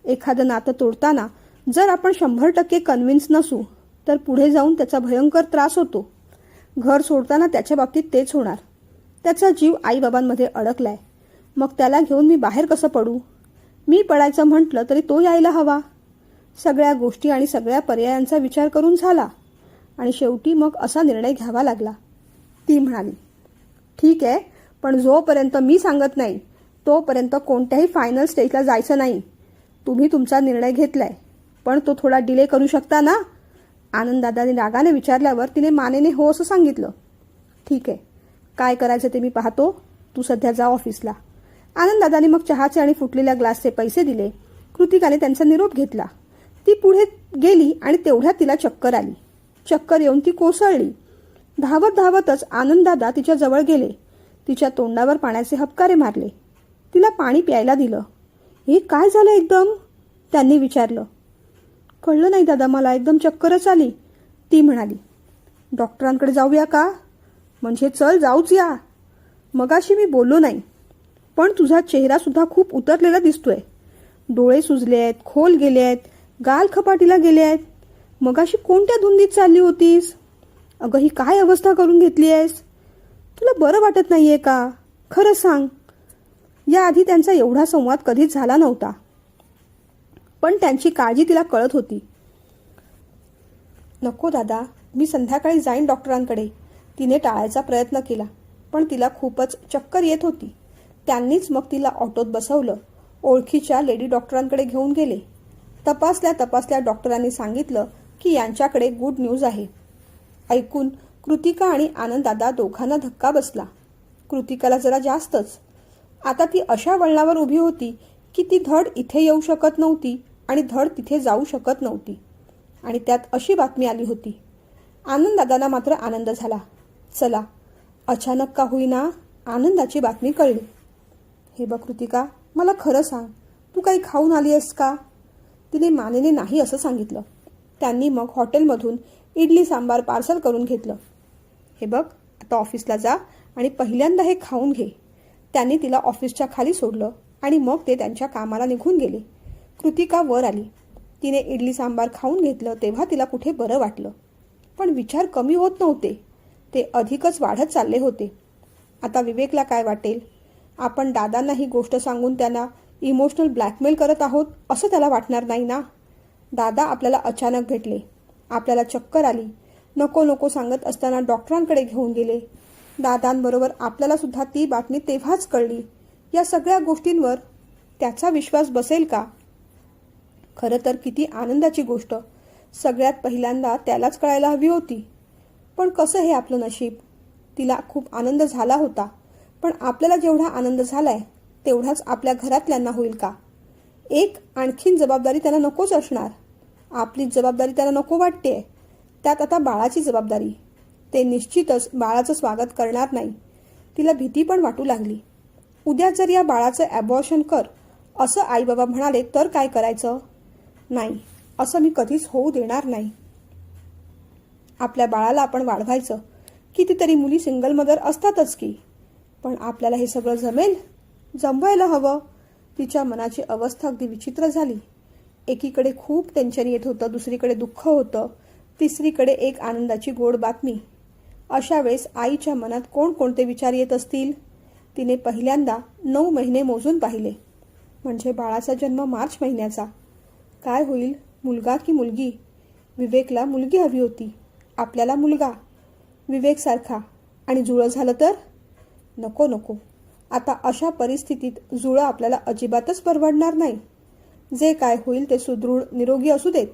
एखादं नातं तोडताना जर आपण 100% कन्व्हिन्स नसू तर पुढे जाऊन त्याचा भयंकर त्रास होतो. घर सोडताना त्याच्या बाबतीत तेच होणार. त्याचा जीव आईबाबांमध्ये अडकलाय. मग त्याला घेऊन मी बाहेर कसं पडू? मी पडायचं म्हटलं तरी तो यायला हवा. सगळ्या गोष्टी आणि सगळ्या पर्यायांचा विचार करून झाला आणि शेवटी मग असा निर्णय घ्यावा लागला. ती म्हणाली, ठीक आहे, पण जोपर्यंत मी सांगत नाही तोपर्यंत कोणत्याही फायनल स्टेजला जायचं नाही. तुम्ही तुमचा निर्णय घेतलाय, पण तो थोडा डिले करू शकता ना? आनंददादांनी रागाने विचारल्यावर तिने मानेने हो असं सांगितलं. ठीक आहे, काय करायचं ते मी पाहतो. तू सध्या जा ऑफिसला. आनंददादांनी मग चहाचे आणि फुटलेल्या ग्लासचे पैसे दिले. कृतिकाने त्यांचा निरोप घेतला. ती पुढे गेली आणि तेवढ्यात तिला चक्कर आली. चक्कर येऊन ती कोसळली. धावत धावतच आनंददादा तिच्या जवळ गेले. तिच्या तोंडावर पाण्याचे हबकारे मारले. तिला पाणी प्यायला दिलं. हे काय झालं एकदम? त्यांनी विचारलं. कळलं नाही दादा, मला एकदम चक्करच आली, ती म्हणाली. डॉक्टरांकडे जाऊया का? म्हणजे चल, जाऊच या. मगाशी मी बोललो नाही, पण तुझा चेहरा सुद्धा खूप उतरलेला दिसतोय. डोळे सुजले आहेत, खोल गेले आहेत, गाल खपाटीला गेले आहेत. मगाशी कोणत्या धुंदीत चालली होतीस? अगं, ही काय अवस्था करून घेतली आहेस? तुला बरं वाटत नाहीये का? खरं सांग. याआधी त्यांचा एवढा संवाद कधीच झाला नव्हता, पण त्यांची काळजी तिला कळत होती. नको दादा, मी संध्याकाळी जाईन डॉक्टरांकडे, तिने टाळायचा प्रयत्न केला, पण तिला खूपच चक्कर येत होती. त्यांनीच मग तिला ऑटोत बसवलं. ओळखीच्या लेडी डॉक्टरांकडे घेऊन गेले. तपासल्या डॉक्टरांनी सांगितलं की यांच्याकडे गुड न्यूज आहे. ऐकून कृतिका आणि आनंददादा दोघांना धक्का बसला. कृतिकाला जरा जास्तच. आता ती अशा वळणावर उभी होती की ती धड इथे येऊ शकत नव्हती आणि धड तिथे जाऊ शकत नव्हती. आणि त्यात अशी बातमी आली होती. आनंददादांना मात्र आनंद झाला. चला, अचानक का होईना आनंदाची बातमी कळली. हे बघ कृतिका, मला खरं सांग, तू काही खाऊन आली आहेस का? तिने मानेने नाही असं सांगितलं. त्यांनी मग हॉटेलमधून इडली सांबार पार्सल करून घेतलं. हे बघ, आता ऑफिसला जा आणि पहिल्यांदा हे खाऊन घे. त्यांनी तिला ऑफिसच्या खाली सोडलं आणि मग ते त्यांच्या कामाला निघून गेले. कृतिका वर आली. तिने इडली सांबार खाऊन घेतलं तेव्हा तिला कुठे बरं वाटलं. पण विचार कमी होत नव्हते, ते अधिकच वाढत चालले होते. आता विवेकला काय वाटेल? आपण दादांना ही गोष्ट सांगून त्यांना इमोशनल ब्लॅकमेल करत आहोत असं त्याला वाटणार नाही ना. दादा आपल्याला अचानक भेटले, आपल्याला चक्कर आली, नको नको सांगत असताना डॉक्टरांकडे घेऊन गेले. दादांबरोबर आपल्याला सुद्धा ती बातमी तेव्हाच कळली. या सगळ्या गोष्टींवर त्याचा विश्वास बसेल का? खरं तर किती आनंदाची गोष्ट. सगळ्यात पहिल्यांदा त्यालाच कळायला हवी होती. पण कसं हे आपलं नशीब. तिला खूप आनंद झाला होता, पण आपल्याला जेवढा आनंद झालाय तेवढाच आपल्या घरातल्यांना होईल का? एक आणखीन जबाबदारी त्यांना नकोच असणार. आपली जबाबदारी त्यांना नको वाटते. त्यात आता बाळाची जबाबदारी. ते निश्चितच बाळाचं स्वागत करणार नाही. तिला भीती पण वाटू लागली. उद्या जर या बाळाचं ॲबॉर्शन कर असं आईबाबा म्हणाले तर काय करायचं? नाही, असं मी कधीच होऊ देणार नाही. आपल्या बाळाला आपण वाढवायचं. कितीतरी मुली सिंगल मदर असतातच की. पण आपल्याला हे सगळं जमेल? जमवायला हवं. तिच्या मनाची अवस्था अगदी विचित्र झाली. एकीकडे खूप टेन्शन येत होतं, दुसरीकडे दुःख होतं, तिसरीकडे एक आनंदाची गोड बातमी. अशा वेळेस आईच्या मनात कोणकोणते विचार येत असतील? तिने पहिल्यांदा 9 महिने मोजून पाहिले. म्हणजे बाळाचा जन्म मार्च महिन्याचा. काय होईल, मुलगा की मुलगी? विवेकला मुलगी हवी होती, आपल्याला मुलगा. विवेकसारखा. आणि जुळं झालं तर? नको नको. आता अशा परिस्थितीत जुळं आपल्याला अजिबातच परवडणार नाही. जे काय होईल ते सुदृढ निरोगी असू देत,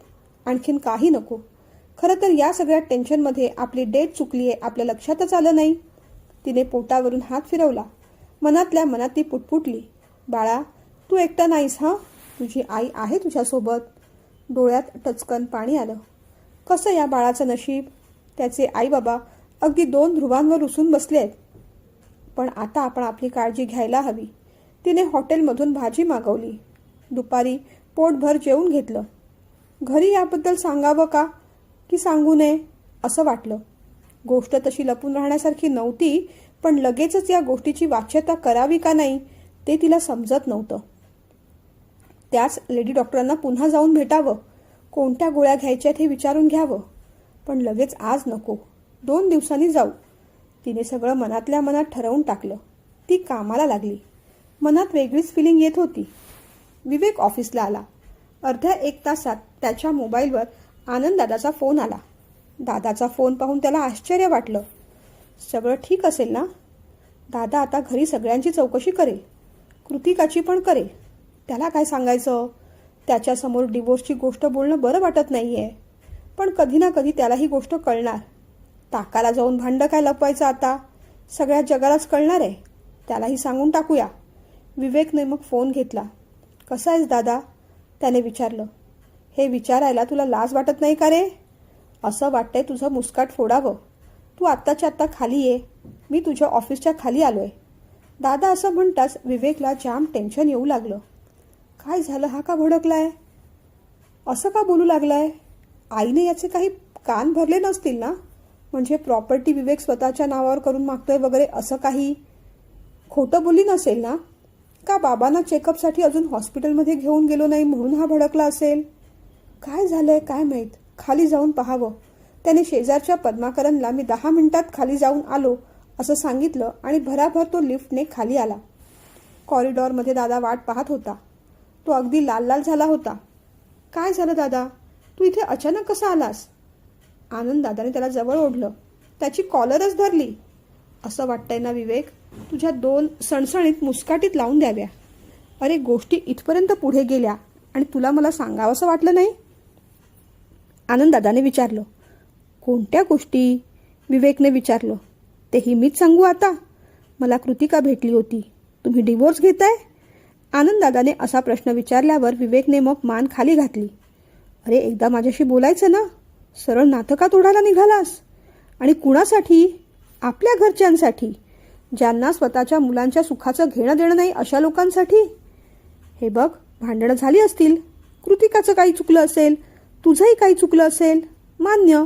आणखीन काही नको. खरं तर या सगळ्या टेन्शनमध्ये आपली डेट चुकली आहे आपल्या लक्षातच आलं नाही. तिने पोटावरून हात फिरवला. मनातल्या मनात ती पुटपुटली, बाळा तू एकटा नाहीस हां, तुझी आई आहे तुझ्यासोबत. डोळ्यात टचकन पाणी आलं. कसं या बाळाचं नशीब. त्याचे आईबाबा अगदी 2 ध्रुवांवर रुसून बसले आहेत. पण आता आपण आपली काळजी घ्यायला हवी. तिने हॉटेलमधून भाजी मागवली. दुपारी पोटभर जेवून घेतलं. घरी याबद्दल सांगावं का की सांगू नये असं वाटलं. गोष्ट तशी लपून राहण्यासारखी नव्हती, पण लगेचच या गोष्टीची वाच्यता करावी का नाही ते तिला समजत नव्हतं. त्याच लेडी डॉक्टरांना पुन्हा जाऊन भेटावं, कोणत्या गोळ्या घ्यायच्यात हे विचारून घ्यावं. पण लगेच आज नको, 2 दिवसांनी जाऊ. तिने सगळं मनातल्या मनात ठरवून टाकलं. ती कामाला लागली. मनात वेगळीच फिलिंग येत होती. विवेक ऑफिसला आला. अर्ध्या 1 तासात त्याच्या मोबाईलवर आनंददादाचा फोन आला. दादाचा फोन पाहून त्याला आश्चर्य वाटलं. सगळं ठीक असेल ना? दादा आता घरी सगळ्यांची चौकशी करेल, कृतिकाची पण करेल. त्याला काय सांगायचं? त्याच्यासमोर डिवोर्सची गोष्ट बोलणं बरं वाटत नाहीये. पण कधी ना कधी त्याला ही गोष्ट कळणार. ताकाला जाऊन भांडं काय लपवायचं आता? सगळ्या जगालाच कळणार आहे. त्यालाही सांगून टाकूया. विवेकने मग फोन घेतला. कसा आहेस दादा? त्याने विचारलं. हे विचारायला तुला लाज वाटत नाही का रे? असं वाटतंय तुझं मुस्काट फोडावं. तू आत्ताच्या आत्ता खाली ये, मी तुझ्या ऑफिसच्या खाली आलोय. दादा असं म्हणताच विवेकला जाम टेन्शन येऊ लागलं. काय झालं, हा का भडकलाय? असं का बोलू लागलाय? आईने याचे काही कान भरले नसतील ना? म्हणजे प्रॉपर्टी विवेक स्वतःच्या नावावर करून मागतोय वगैरे असं काही? खोटं बोलली नसेल ना? का बाबांना चेकअपसाठी अजून हॉस्पिटलमध्ये घेऊन गेलो नाही म्हणून हा भडकला असेल? काय झालंय काय माहीत. खाली जाऊन पाहावं. त्याने शेजारच्या पद्माकरनला मी 10 मिनिटात खाली जाऊन आलो असं सांगितलं आणि भराभर तो लिफ्टने खाली आला. कॉरिडॉरमध्ये दादा वाट पाहत होता. तो अगदी लाल लाल झाला होता. काय झालं दादा, तू इथे अचानक कसा आलास? आनंद दादाने त्याला जवळ ओढलं. त्याची कॉलरच धरली. असं वाटतंय ना विवेक, तुझ्या 2 सणसणीत मुस्काटीत लावून द्याव्या. अरे गोष्टी इथपर्यंत पुढे गेल्या आणि तुला मला सांगावंसं वाटलं नाही? आनंद दादाने विचारलं. कोणत्या गोष्टी? विवेकने विचारलं. तेही मीच सांगू आता? मला कृतिका भेटली होती. तुम्ही डिवोर्स घेताय? आनंद दादाने असा प्रश्न विचारल्यावर विवेकने मग मान खाली घातली. अरे एकदा माझ्याशी बोलायचं ना. सरळ नातं का तोडायला निघालास? आणि कुणासाठी? आपल्या घरच्यांसाठी, ज्यांना स्वतःच्या मुलांच्या सुखाचं घेणं देणं नाही अशा लोकांसाठी. हे बघ, भांडणं झाली असतील, कृतिकाचं काही चुकलं असेल, तुझंही काही चुकलं असेल, मान्य.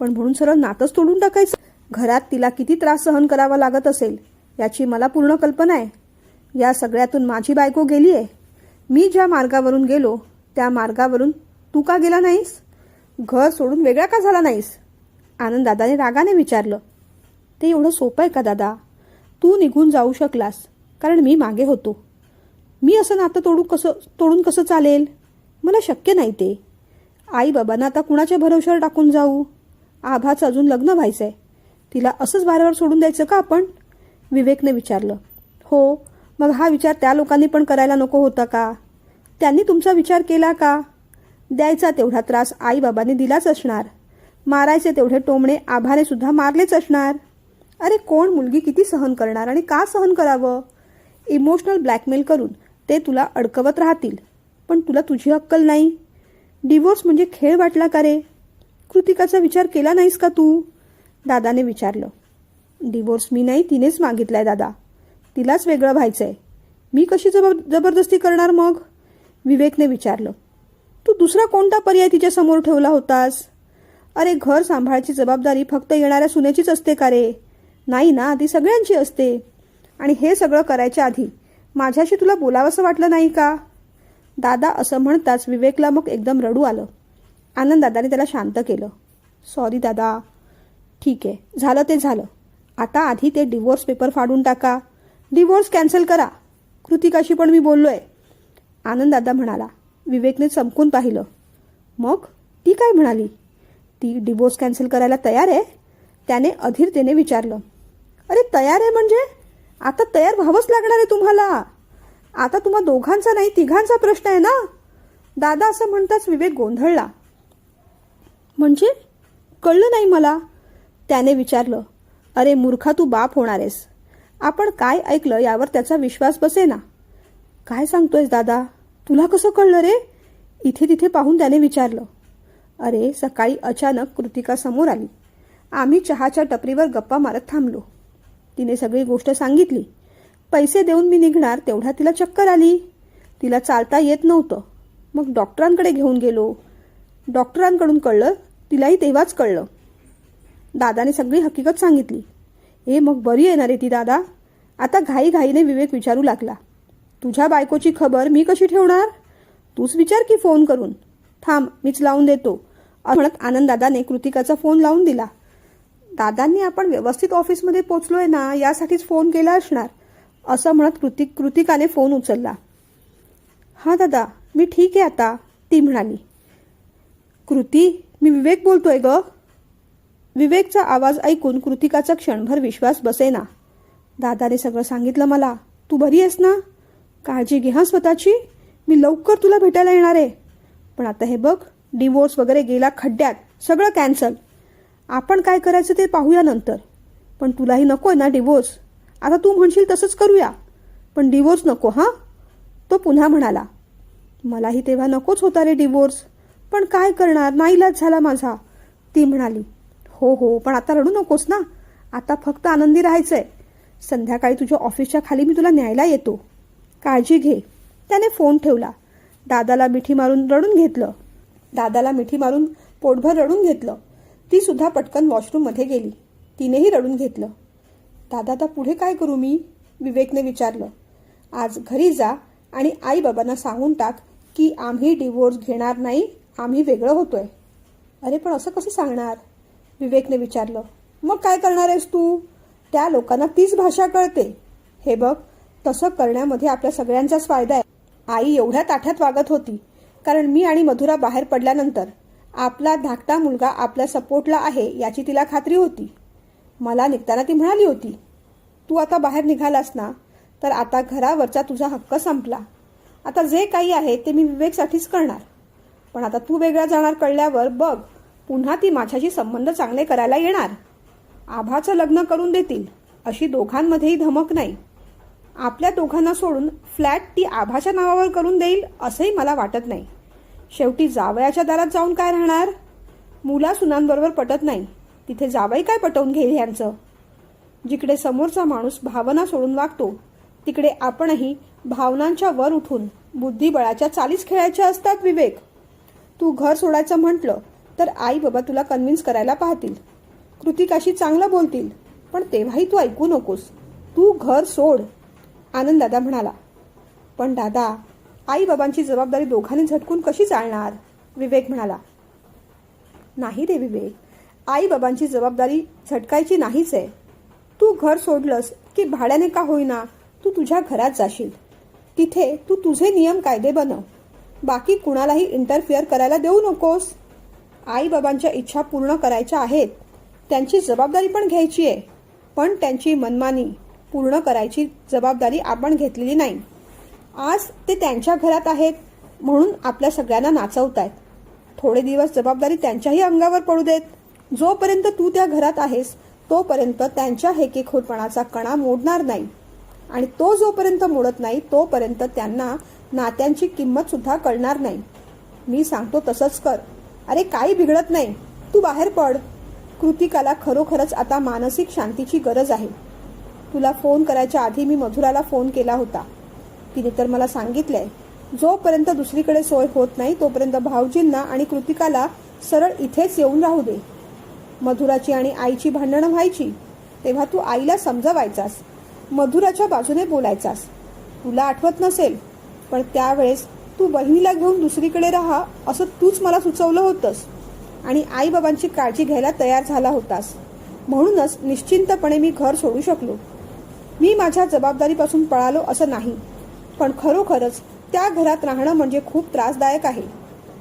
पण म्हणून सरळ नातंच तोडून टाकायचं? घरात तिला किती त्रास सहन करावा लागत असेल याची मला पूर्ण कल्पना आहे. या सगळ्यातून माझी बायको गेली आहे. मी ज्या मार्गावरून गेलो त्या मार्गावरून तू का गेला नाहीस? घर सोडून वेगळा का झाला नाहीस? आनंद दादाने रागाने विचारलं. ते एवढं सोपं आहे का दादा? तू निघून जाऊ शकलास, कारण मी मागे होतो. मी असं नातं तोडून कसं चालेल? मला शक्य नाही ते. आई बाबांना आता कुणाच्या भरोश्यावर टाकून जाऊ? आभाचं अजून लग्न व्हायचं आहे. तिला असंच वारंवार सोडून द्यायचं का आपण? विवेकने विचारलं. हो, मग हा विचार त्या लोकांनी पण करायला नको होता का? त्यांनी तुमचा विचार केला का? द्यायचा तेवढा त्रास आईबाबांनी दिलाच असणार. मारायचे तेवढे टोमणे आभाने सुद्धा मारलेच असणार. अरे कोण मुलगी किती सहन करणार आणि का सहन करावं? इमोशनल ब्लॅकमेल करून ते तुला अडकवत राहतील. पण तुला तुझी अक्कल नाही. डिवोर्स म्हणजे खेळ वाटला का रे? कृतिकाचा विचार केला नाहीस का तू? दादाने विचारलं. डिवोर्स मी नाही, तिनेच मागितलाय दादा. तिलाच वेगळं व्हायचंय. मी कशी जबरदस्ती करणार मग? विवेकने विचारलं. तू दुसरा कोणता पर्याय तिच्या समोर ठेवला होतास? अरे घर सांभाळायची जबाबदारी फक्त येणाऱ्या सुनेचीच असते का रे? नाही ना, ती सगळ्यांची असते. आणि हे सगळं करायच्या आधी माझ्याशी तुला बोलावंसं वाटलं नाही का? दादा असं म्हणताच विवेकला मग एकदम रडू आलं. आनंददादाने त्याला शांत केलं. सॉरी दादा. ठीक आहे, झालं ते झालं. आता आधी ते डिवोर्स पेपर फाडून टाका. डिवोर्स कॅन्सल करा. कृतिकाशी पण मी बोललोय. आनंददादा म्हणाला. विवेकने चमकून पाहिलं. मग ती काय म्हणाली? ती डिवोर्स कॅन्सल करायला तयार आहे? त्याने अधीरतेने विचारलं. अरे तयार आहे म्हणजे? आता तयार व्हावंच लागणार आहे तुम्हाला. आता तुम्हा दोघांचा नाही, तिघांचा प्रश्न आहे ना? दादा असं म्हणताच विवेक गोंधळला. म्हणजे कळलं नाही मला. त्याने विचारलं. अरे मूर्खा, तू बाप होणार आहेस. आपण काय ऐकलं यावर त्याचा विश्वास बसेना. काय सांगतोयस दादा? तुला कसं कळलं रे? इथे तिथे पाहून त्याने विचारलं. अरे सकाळी अचानक कृतिका समोर आली. आम्ही चहाच्या टपरीवर गप्पा मारत थांबलो. तिने सगळी गोष्ट सांगितली. पैसे देऊन मी निघणार तेवढ्या तिला चक्कर आली. तिला चालता येत नव्हतं. मग डॉक्टरांकडे घेऊन गेलो. डॉक्टरांकडून कळलं, तिलाही तेव्हाच कळलं. दादाने सगळी हकीकत सांगितली. मग बरी येणार आहे ती दादा? आता घाईघाईने विवेक विचारू लागला. तुझ्या बायकोची खबर मी कशी ठेवणार? तूच विचार की फोन करून. थांब, मीच लावून देतो. म्हणत आनंददादाने कृतिकाचा फोन लावून दिला. दादांनी आपण व्यवस्थित ऑफिसमध्ये पोचलोय ना यासाठीच फोन केला असणार, असं म्हणत कृतिकाने फोन उचलला. हां दादा, मी ठीक आहे आता, ती म्हणाली. कृती, मी विवेक बोलतोय ग. विवेकचा आवाज ऐकून कृतिकाचा क्षणभर विश्वास बसेना. दादाने सगळं सांगितलं मला. तू बरी आहेस ना? काळजी घे हां स्वतःची. मी लवकर तुला भेटायला येणार आहे. पण आता हे बघ, डिवोर्स वगैरे गेला खड्ड्यात. सगळं कॅन्सल. आपण काय करायचं ते पाहूया नंतर. पण तुलाही नको ना डिवोर्स? आता तू म्हणशील तसंच करूया. पण डिवोर्स नको हां. तो पुन्हा म्हणाला. मलाही तेव्हा नकोच होता रे डिवोर्स. पण काय करणार, नाईलाज झाला माझा. ती म्हणाली. हो, पण आता रडू नकोस ना. आता फक्त आनंदी राहायचंय. संध्याकाळी तुझ्या ऑफिसच्या खाली मी तुला न्यायला येतो. काळजी घे. त्याने फोन ठेवला. दादाला मिठी मारून पोटभर रडून घेतलं. ती सुद्धा पटकन वॉशरूममध्ये गेली. तिनेही रडून घेतलं. दादा, आता पुढे काय करू मी? विवेकने विचारलं. आज घरी जा आणि आई बाबांना सांगून टाक की आम्ही डिवोर्स घेणार नाही, आम्ही वेगळं होतोय. अरे पण असं कसं सांगणार? विवेकने विचारलं. मग काय करणार आहेस तू? त्या लोकांना तीच भाषा कळते. हे बघ, तसं करण्यामध्ये आपल्या सगळ्यांचाच फायदा आहे. आई एवढ्या ताठ्यात वागत होती कारण मी आणि मधुरा बाहेर पडल्यानंतर आपला धाकटा मुलगा आपल्या सपोर्टला आहे याची तिला खात्री होती. मला निघताना ती म्हणाली होती, तू आता बाहेर निघालास ना तर आता घरावरचा तुझा हक्क संपला. आता जे काही आहे ते मी विवेकसाठीच करणार. पण आता तू वेगळा जाणार कळल्यावर बघ, पुन्हा ती माझ्याशी संबंध चांगले करायला येणार. आभाचं लग्न करून देतील अशी दोघांमध्येही धमक नाही. आपल्या दोघांना सोडून फ्लॅट ती आभाच्या नावावर करून देईल असंही मला वाटत नाही. शेवटी जावयाच्या दारात जाऊन काय राहणार? मुला सुनांबरोबर पटत नाही, तिथे जावई काय पटवून घेईल यांचं? जिकडे समोरचा माणूस भावना सोडून वागतो तिकडे आपणही भावनांच्या वर उठून बुद्धिबळाच्या चालीच खेळायच्या असतात. विवेक, तू घर सोडायचं म्हटलं तर आई बाबा तुला कन्व्हिन्स करायला पाहतील, कृतिकाशी चांगलं बोलतील, पण तेव्हाही तू ऐकू नकोस. तू घर सोड. आनंददादा म्हणाला. पण दादा, आई बाबांची जबाबदारी दोघांनी झटकून कशी चालणार? विवेक म्हणाला. नाही रे विवेक, आई बाबांची जबाबदारी झटकायची नाहीच आहे. तू घर सोडलंस की भाड्याने का होईना तू तू तुझ्या घरात जाशील. तिथे तू तुझे नियम कायदे बनव. बाकी कुणालाही इंटरफिअर करायला देऊ नकोस. आईबाबांच्या इच्छा पूर्ण करायच्या आहेत, त्यांची जबाबदारी पण घ्यायची आहे, पण त्यांची मनमानी पूर्ण करायची जबाबदारी आपण घेतलेली नाही. आज ते त्यांच्या घरात आहेत म्हणून आपल्या सगळ्यांना नाचवतायत. थोडे दिवस जबाबदारी त्यांच्याही अंगावर पडू देत. जोपर्यंत तू त्या घरात आहेस तोपर्यंत त्यांच्या हेकेखोरपणाचा कणा मोडणार नाही, आणि तो जोपर्यंत मोडत नाही तोपर्यंत त्यांना नात्यांची किंमत सुद्धा कळणार नाही. मी सांगतो तसंच कर. अरे काही बिघडत नाही, तू बाहेर पड. कृतिकाला खरोखरच आता मानसिक शांतीची गरज आहे. तुला फोन करायच्या आधी मी मधुराला फोन केला होता. तिने तर मला सांगितलंय, जोपर्यंत दुसरीकडे सोय होत नाही तोपर्यंत भाऊजींना आणि कृतिकाला सरळ इथेच येऊन राहू दे. मधुराची आणि आईची भांडणं व्हायची तेव्हा तू आईला समजवायचास, मधुराच्या बाजूने बोलायचास. तुला आठवत नसेल पण त्यावेळेस तू बहिणीला घेऊन दुसरीकडे राहा असं तूच मला सुचवलं होतंस आणि आईबाबांची काळजी घ्यायला तयार झाला होतास. म्हणूनच निश्चिंतपणे मी घर सोडू शकलो. मी माझ्या जबाबदारीपासून पळालो असं नाही, पण खरोखरच त्या घरात राहणं म्हणजे खूप त्रासदायक आहे.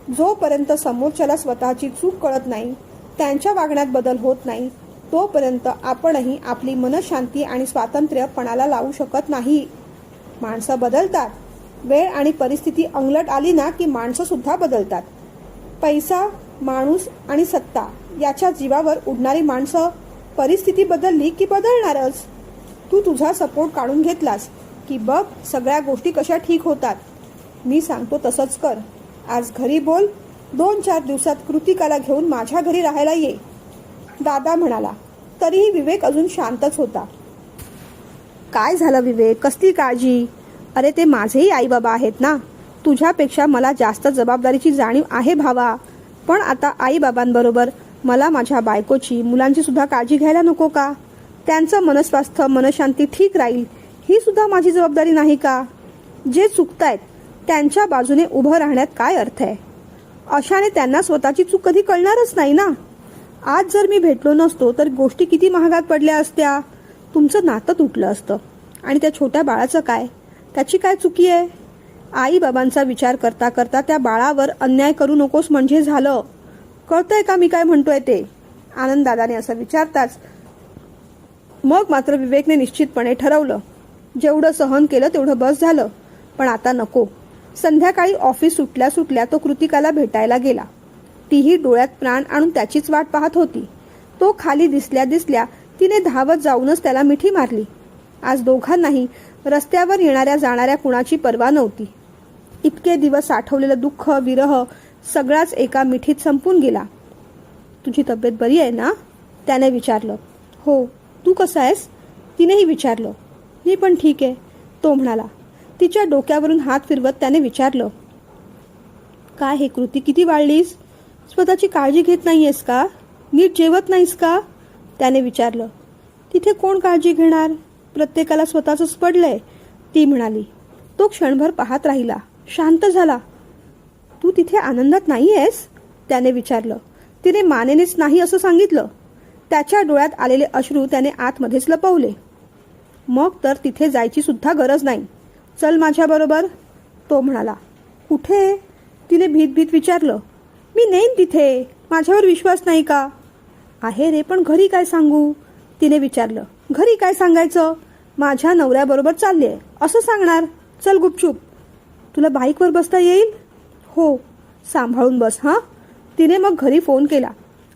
जोपर्यंत समोरच्याला स्वतःची चूक कळत नाही, त्यांच्या वागण्यात बदल होत नाही, तोपर्यंत आपणही आपली मनशांती आणि स्वातंत्र्य पणाला लावू शकत नाही. माणसं बदलतात. वेळ आणि परिस्थिती अंगलट आली ना की माणसं सुद्धा बदलतात. पैसा, माणूस आणि सत्ता याच्या जीवावर उडणारी माणसं परिस्थिती बदलली की बदलणारच. तू तुझा सपोर्ट काढून घेतलास की बघ सगळ्या गोष्टी कशा ठीक होतात. मी सांगतो तसंच कर. आज घरी बोल. 2-4 दिवसात कृतिकाला घेऊन माझ्या घरी राहायला ये, दादा म्हणाला. तरीही विवेक अजून शांतच होता. काय झालं विवेक, कसली काळजी? अरे ते माझेही आई बाबा आहेत ना. तुझ्यापेक्षा मला जास्त जबाबदारीची जाणीव आहे भावा. पण आता आई बाबांबरोबर मला माझ्या बायकोची, मुलांची सुद्धा काळजी घ्यायला नको का? त्यांचं मनस्वास्थ्य, मनशांती ठीक राहील ही सुद्धा माझी जबाबदारी नाही का? जे चुकतायत त्यांच्या बाजूने उभं राहण्यात काय अर्थ आहे? अशाने त्यांना स्वतःची चूक कधी कळणारच नाही ना. आज जर मी भेटलो नसतो तर गोष्टी किती महागात पडल्या असत्या. तुमचं नातं तुटलं असतं. आणि त्या छोट्या बाळाचं काय? त्याची काय चुकी आहे? आई बाबांचा विचार करता करता त्या बाळावर अन्याय करू नकोस म्हणजे झालं. कळतंय का मी काय म्हणतोय ते? आनंद दादाने असं विचारताच मग मात्र विवेकने निश्चितपणे ठरवलं, जेवढं सहन केलं तेवढं बस झालं, पण आता नको. संध्याकाळी ऑफिस सुटल्या सुटल्या तो कृतिकाला भेटायला गेला. तीही डोळ्यात प्राण आणून त्याचीच वाट पाहत होती. तो खाली दिसल्या दिसल्या तिने धावत जाऊनच त्याला मिठी मारली. आज दोघांनाही रस्त्यावर येणाऱ्या जाणाऱ्या कुणाची पर्वा नव्हती. इतके दिवस साठवलेलं दुःख, विरह सगळाच एका मिठीत संपून गेला. तुझी तब्येत बरी आहे ना? त्याने विचारलं. हो, तू कसा आहेस? तिनेही विचारलं. मी पण ठीक आहे, तो म्हणाला. तिच्या डोक्यावरून हात फिरवत त्याने विचारलं, काय हे कृती, किती वाढलीस? स्वतःची काळजी घेत नाहीयेस का? नीट जेवत नाहीस का? त्याने विचारलं. तिथे कोण काळजी घेणार? प्रत्येकाला स्वतःच पडलंय, ती म्हणाली. तो क्षणभर पाहत राहिला, शांत झाला. तू तिथे आनंदात नाहीयेस? त्याने विचारलं. तिने मानेनेच नाही असं सांगितलं. त्याच्या डोळ्यात आलेले अश्रू त्याने आतमध्येच लपवले. मग तर तिथे जायची सुद्धा गरज नाही. चल माझ्याबरोबर, तो म्हणाला. कुठे? तिने भीत भीत विचारलं. मी नेईन तिथे, माझ्यावर विश्वास नाही का? आहे रे, पण घरी काय सांगू? तिने विचारलं. घरी काय सांगायचं? माझ्या नवऱ्याबरोबर चालले असं सांगणार. चल गुपचूप. तुला बाईकवर बसता येईल? हो, सांभाळून बस हां. तिने मग घरी फोन केला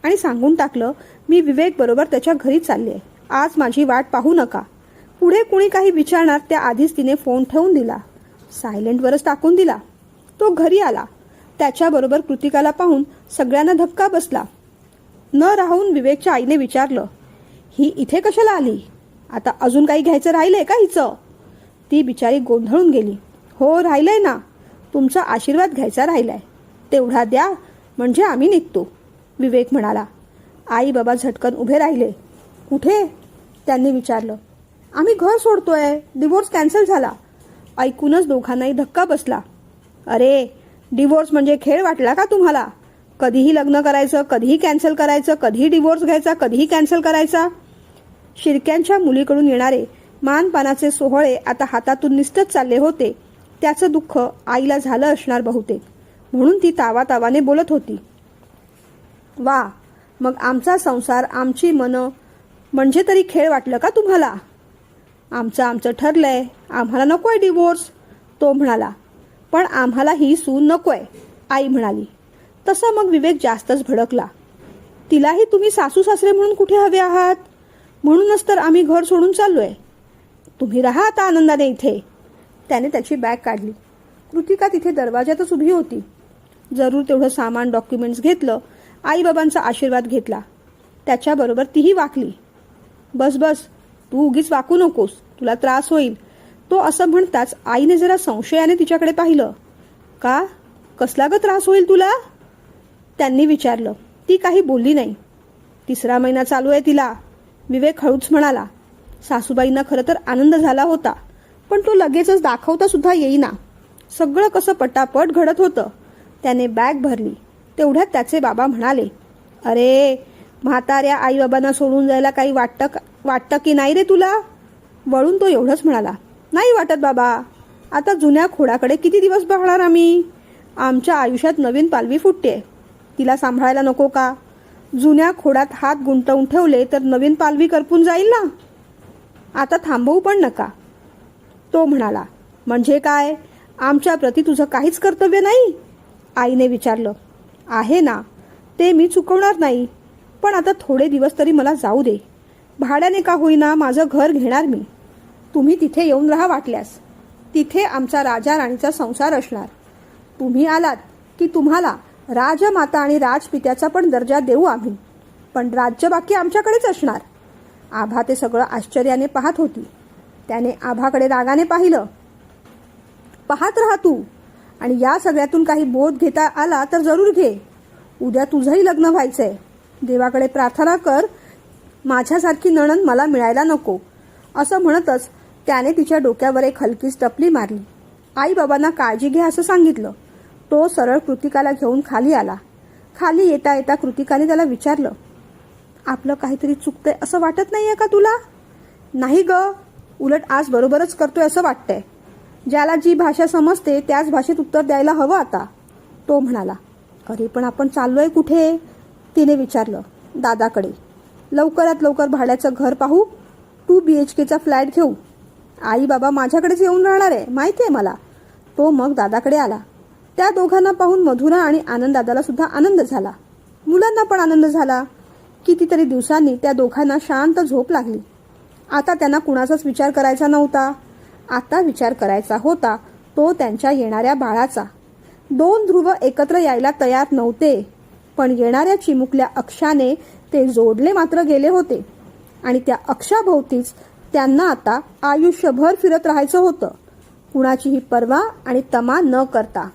आणि सांगून टाकलं, मी विवेक बरोबर त्याच्या घरी चालले, आज माझी वाट पाहू नका. पुढे कुणी काही विचारणार त्याआधीच तिने फोन ठेवून दिला, सायलेंटवरच टाकून दिला. तो घरी आला. त्याच्याबरोबर कृतिकाला पाहून सगळ्यांना धक्का बसला. न राहून विवेकच्या आईने विचारलं, ही इथे कशाला आली? आता अजून काही घ्यायचं राहिलंय का हिचं? ती बिचारी गोंधळून गेली. हो राहिलंय ना, तुमचा आशीर्वाद घ्यायचा राहिलाय, तेवढा द्या म्हणजे आम्ही निघतो, विवेक म्हणाला. आई बाबा झटकन उभे राहिले. कुठे? त्यांनी विचारलं. आम्ही घर सोडतोय, डिवोर्स कॅन्सल झाला. ऐकूनच दोघांनाही धक्का बसला. अरे डिवोर्स म्हणजे खेळ वाटला का तुम्हाला? कधीही लग्न करायचं, कधीही कॅन्सल करायचं, कधीही डिवोर्स घ्यायचा, कधीही कॅन्सल करायचा. शिरक्यांच्या मुलीकडून येणारे मानपानाचे सोहळे आता हातातून निसटत चालले होते. त्याचं दुःख आईला झालं असणार बहुतेक, म्हणून ती तावातावाने बोलत होती. वा, मग आमचा संसार, आमची मनं म्हणजे तरी खेळ वाटलं का तुम्हाला? आमचं ठरलंय, आम्हाला नकोय डिवोर्स, तो म्हणाला. पण आम्हाला ही सून नकोय, आई म्हणाली. तसा मग विवेक जास्तच भडकला. तिलाही तुम्ही सासू सासरे म्हणून कुठे हवे आहात? म्हणूनच तर आम्ही घर सोडून चाललोय. तुम्ही राहा आता आनंदाने इथे. त्याने त्याची बॅग काढली. कृतिका तिथे दरवाजातच उभी होती. जरूर तेवढं सामान, डॉक्युमेंट्स घेतलं. आईबाबांचा आशीर्वाद घेतला. त्याच्याबरोबर तीही वाकली. बस बस, तू उगीच वाकू नकोस, तुला त्रास होईल. तो असं म्हणताच आईने जरा संशयाने तिच्याकडे पाहिलं. का? कसला ग त्रास होईल तुला? त्यांनी विचारलं. ती काही बोलली नाही. 3रा महिना चालू आहे तिला, विवेक हळूच म्हणाला. सासूबाईंना खरं तर आनंद झाला होता, पण तो लगेचच दाखवता सुद्धा येईना. सगळं कसं पटापट घडत होतं. त्याने बॅग भरली. तेवढ्यात त्याचे बाबा म्हणाले, अरे, म्हाताऱ्या आईबाबांना सोडून जायला काही वाटतं की नाही रे तुला? वळून तो एवढंच म्हणाला, नाही वाटत बाबा. आता जुन्या खोडाकडे किती दिवस बघणार आम्ही? आमच्या आयुष्यात नवीन पालवी फुटते, तिला सांभाळायला नको का? जुन्या खोडात हात गुंतवून ठेवले तर नवीन पालवी करपून जाईल ना. आता थांबवू पण नका, तो म्हणाला. म्हणजे काय? आमच्या प्रती तुझं काहीच कर्तव्य नाही? आईने विचारलं. आहे ना, ते मी चुकवणार नाही, पण आता थोडे दिवस तरी मला जाऊ दे. भाड्याने का होईना माझं घर घेणार मी. तुम्ही तिथे येऊन राहा वाटल्यास. तिथे आमचा राजा राणीचा संसार असणार. तुम्ही आलात की तुम्हाला राजमाता आणि राजपित्याचा पण दर्जा देऊ आम्ही, पण राज्य बाकी आमच्याकडेच असणार. आभा ते सगळं आश्चर्याने पाहत होती. त्याने आभाकडे रागाने पाहिलं. पाहत राहा तू, आणि या सगळ्यातून काही बोध घेता आला तर जरूर घे. उद्या तुझंही लग्न व्हायचंय. देवाकडे प्रार्थना कर, माझ्यासारखी नणंद मला मिळायला नको. असं म्हणतच त्याने तिच्या डोक्यावर एक हलकीच टपली मारली. आई बाबांना काळजी घ्या असं सांगितलं. तो सरळ कृतिकाला घेऊन खाली आला. खाली येता येता कृतिकाने त्याला विचारलं, आपलं काहीतरी चुकतंय असं वाटत नाहीये का तुला? नाही ग, उलट आज बरोबरच करतोय असं वाटतंय. ज्याला जी भाषा समजते त्याच भाषेत उत्तर द्यायला हवं आता, तो म्हणाला. अरे पण आपण चाललोय कुठे? तिने विचारलं. दादाकडे. लवकरात लवकर भाड्याचं घर पाहू, 2 BHKचा फ्लॅट घेऊ. आई बाबा माझ्याकडेच येऊन राहणार आहे, माहिती आहे मला. तो मग दादाकडे आला. त्या दोघांना पाहून मधुरा आणि आनंद दादाला सुद्धा आनंद झाला. मुलांना पण आनंद झाला. कितीतरी दिवसांनी त्या दोघांना शांत झोप लागली. आता त्यांना कुणाचाच विचार करायचा नव्हता. आता विचार करायचा होता तो त्यांच्या येणाऱ्या बाळाचा. 2 ध्रुव एकत्र यायला तयार नव्हते, पण येणाऱ्या चिमुकल्या अक्षाने ते जोडले मात्र गेले होते. आणि त्या अक्षाभोवतीच त्यांना आता आयुष्यभर फिरत राहायचं होतं, कुणाचीही पर्वा आणि तमा न करता.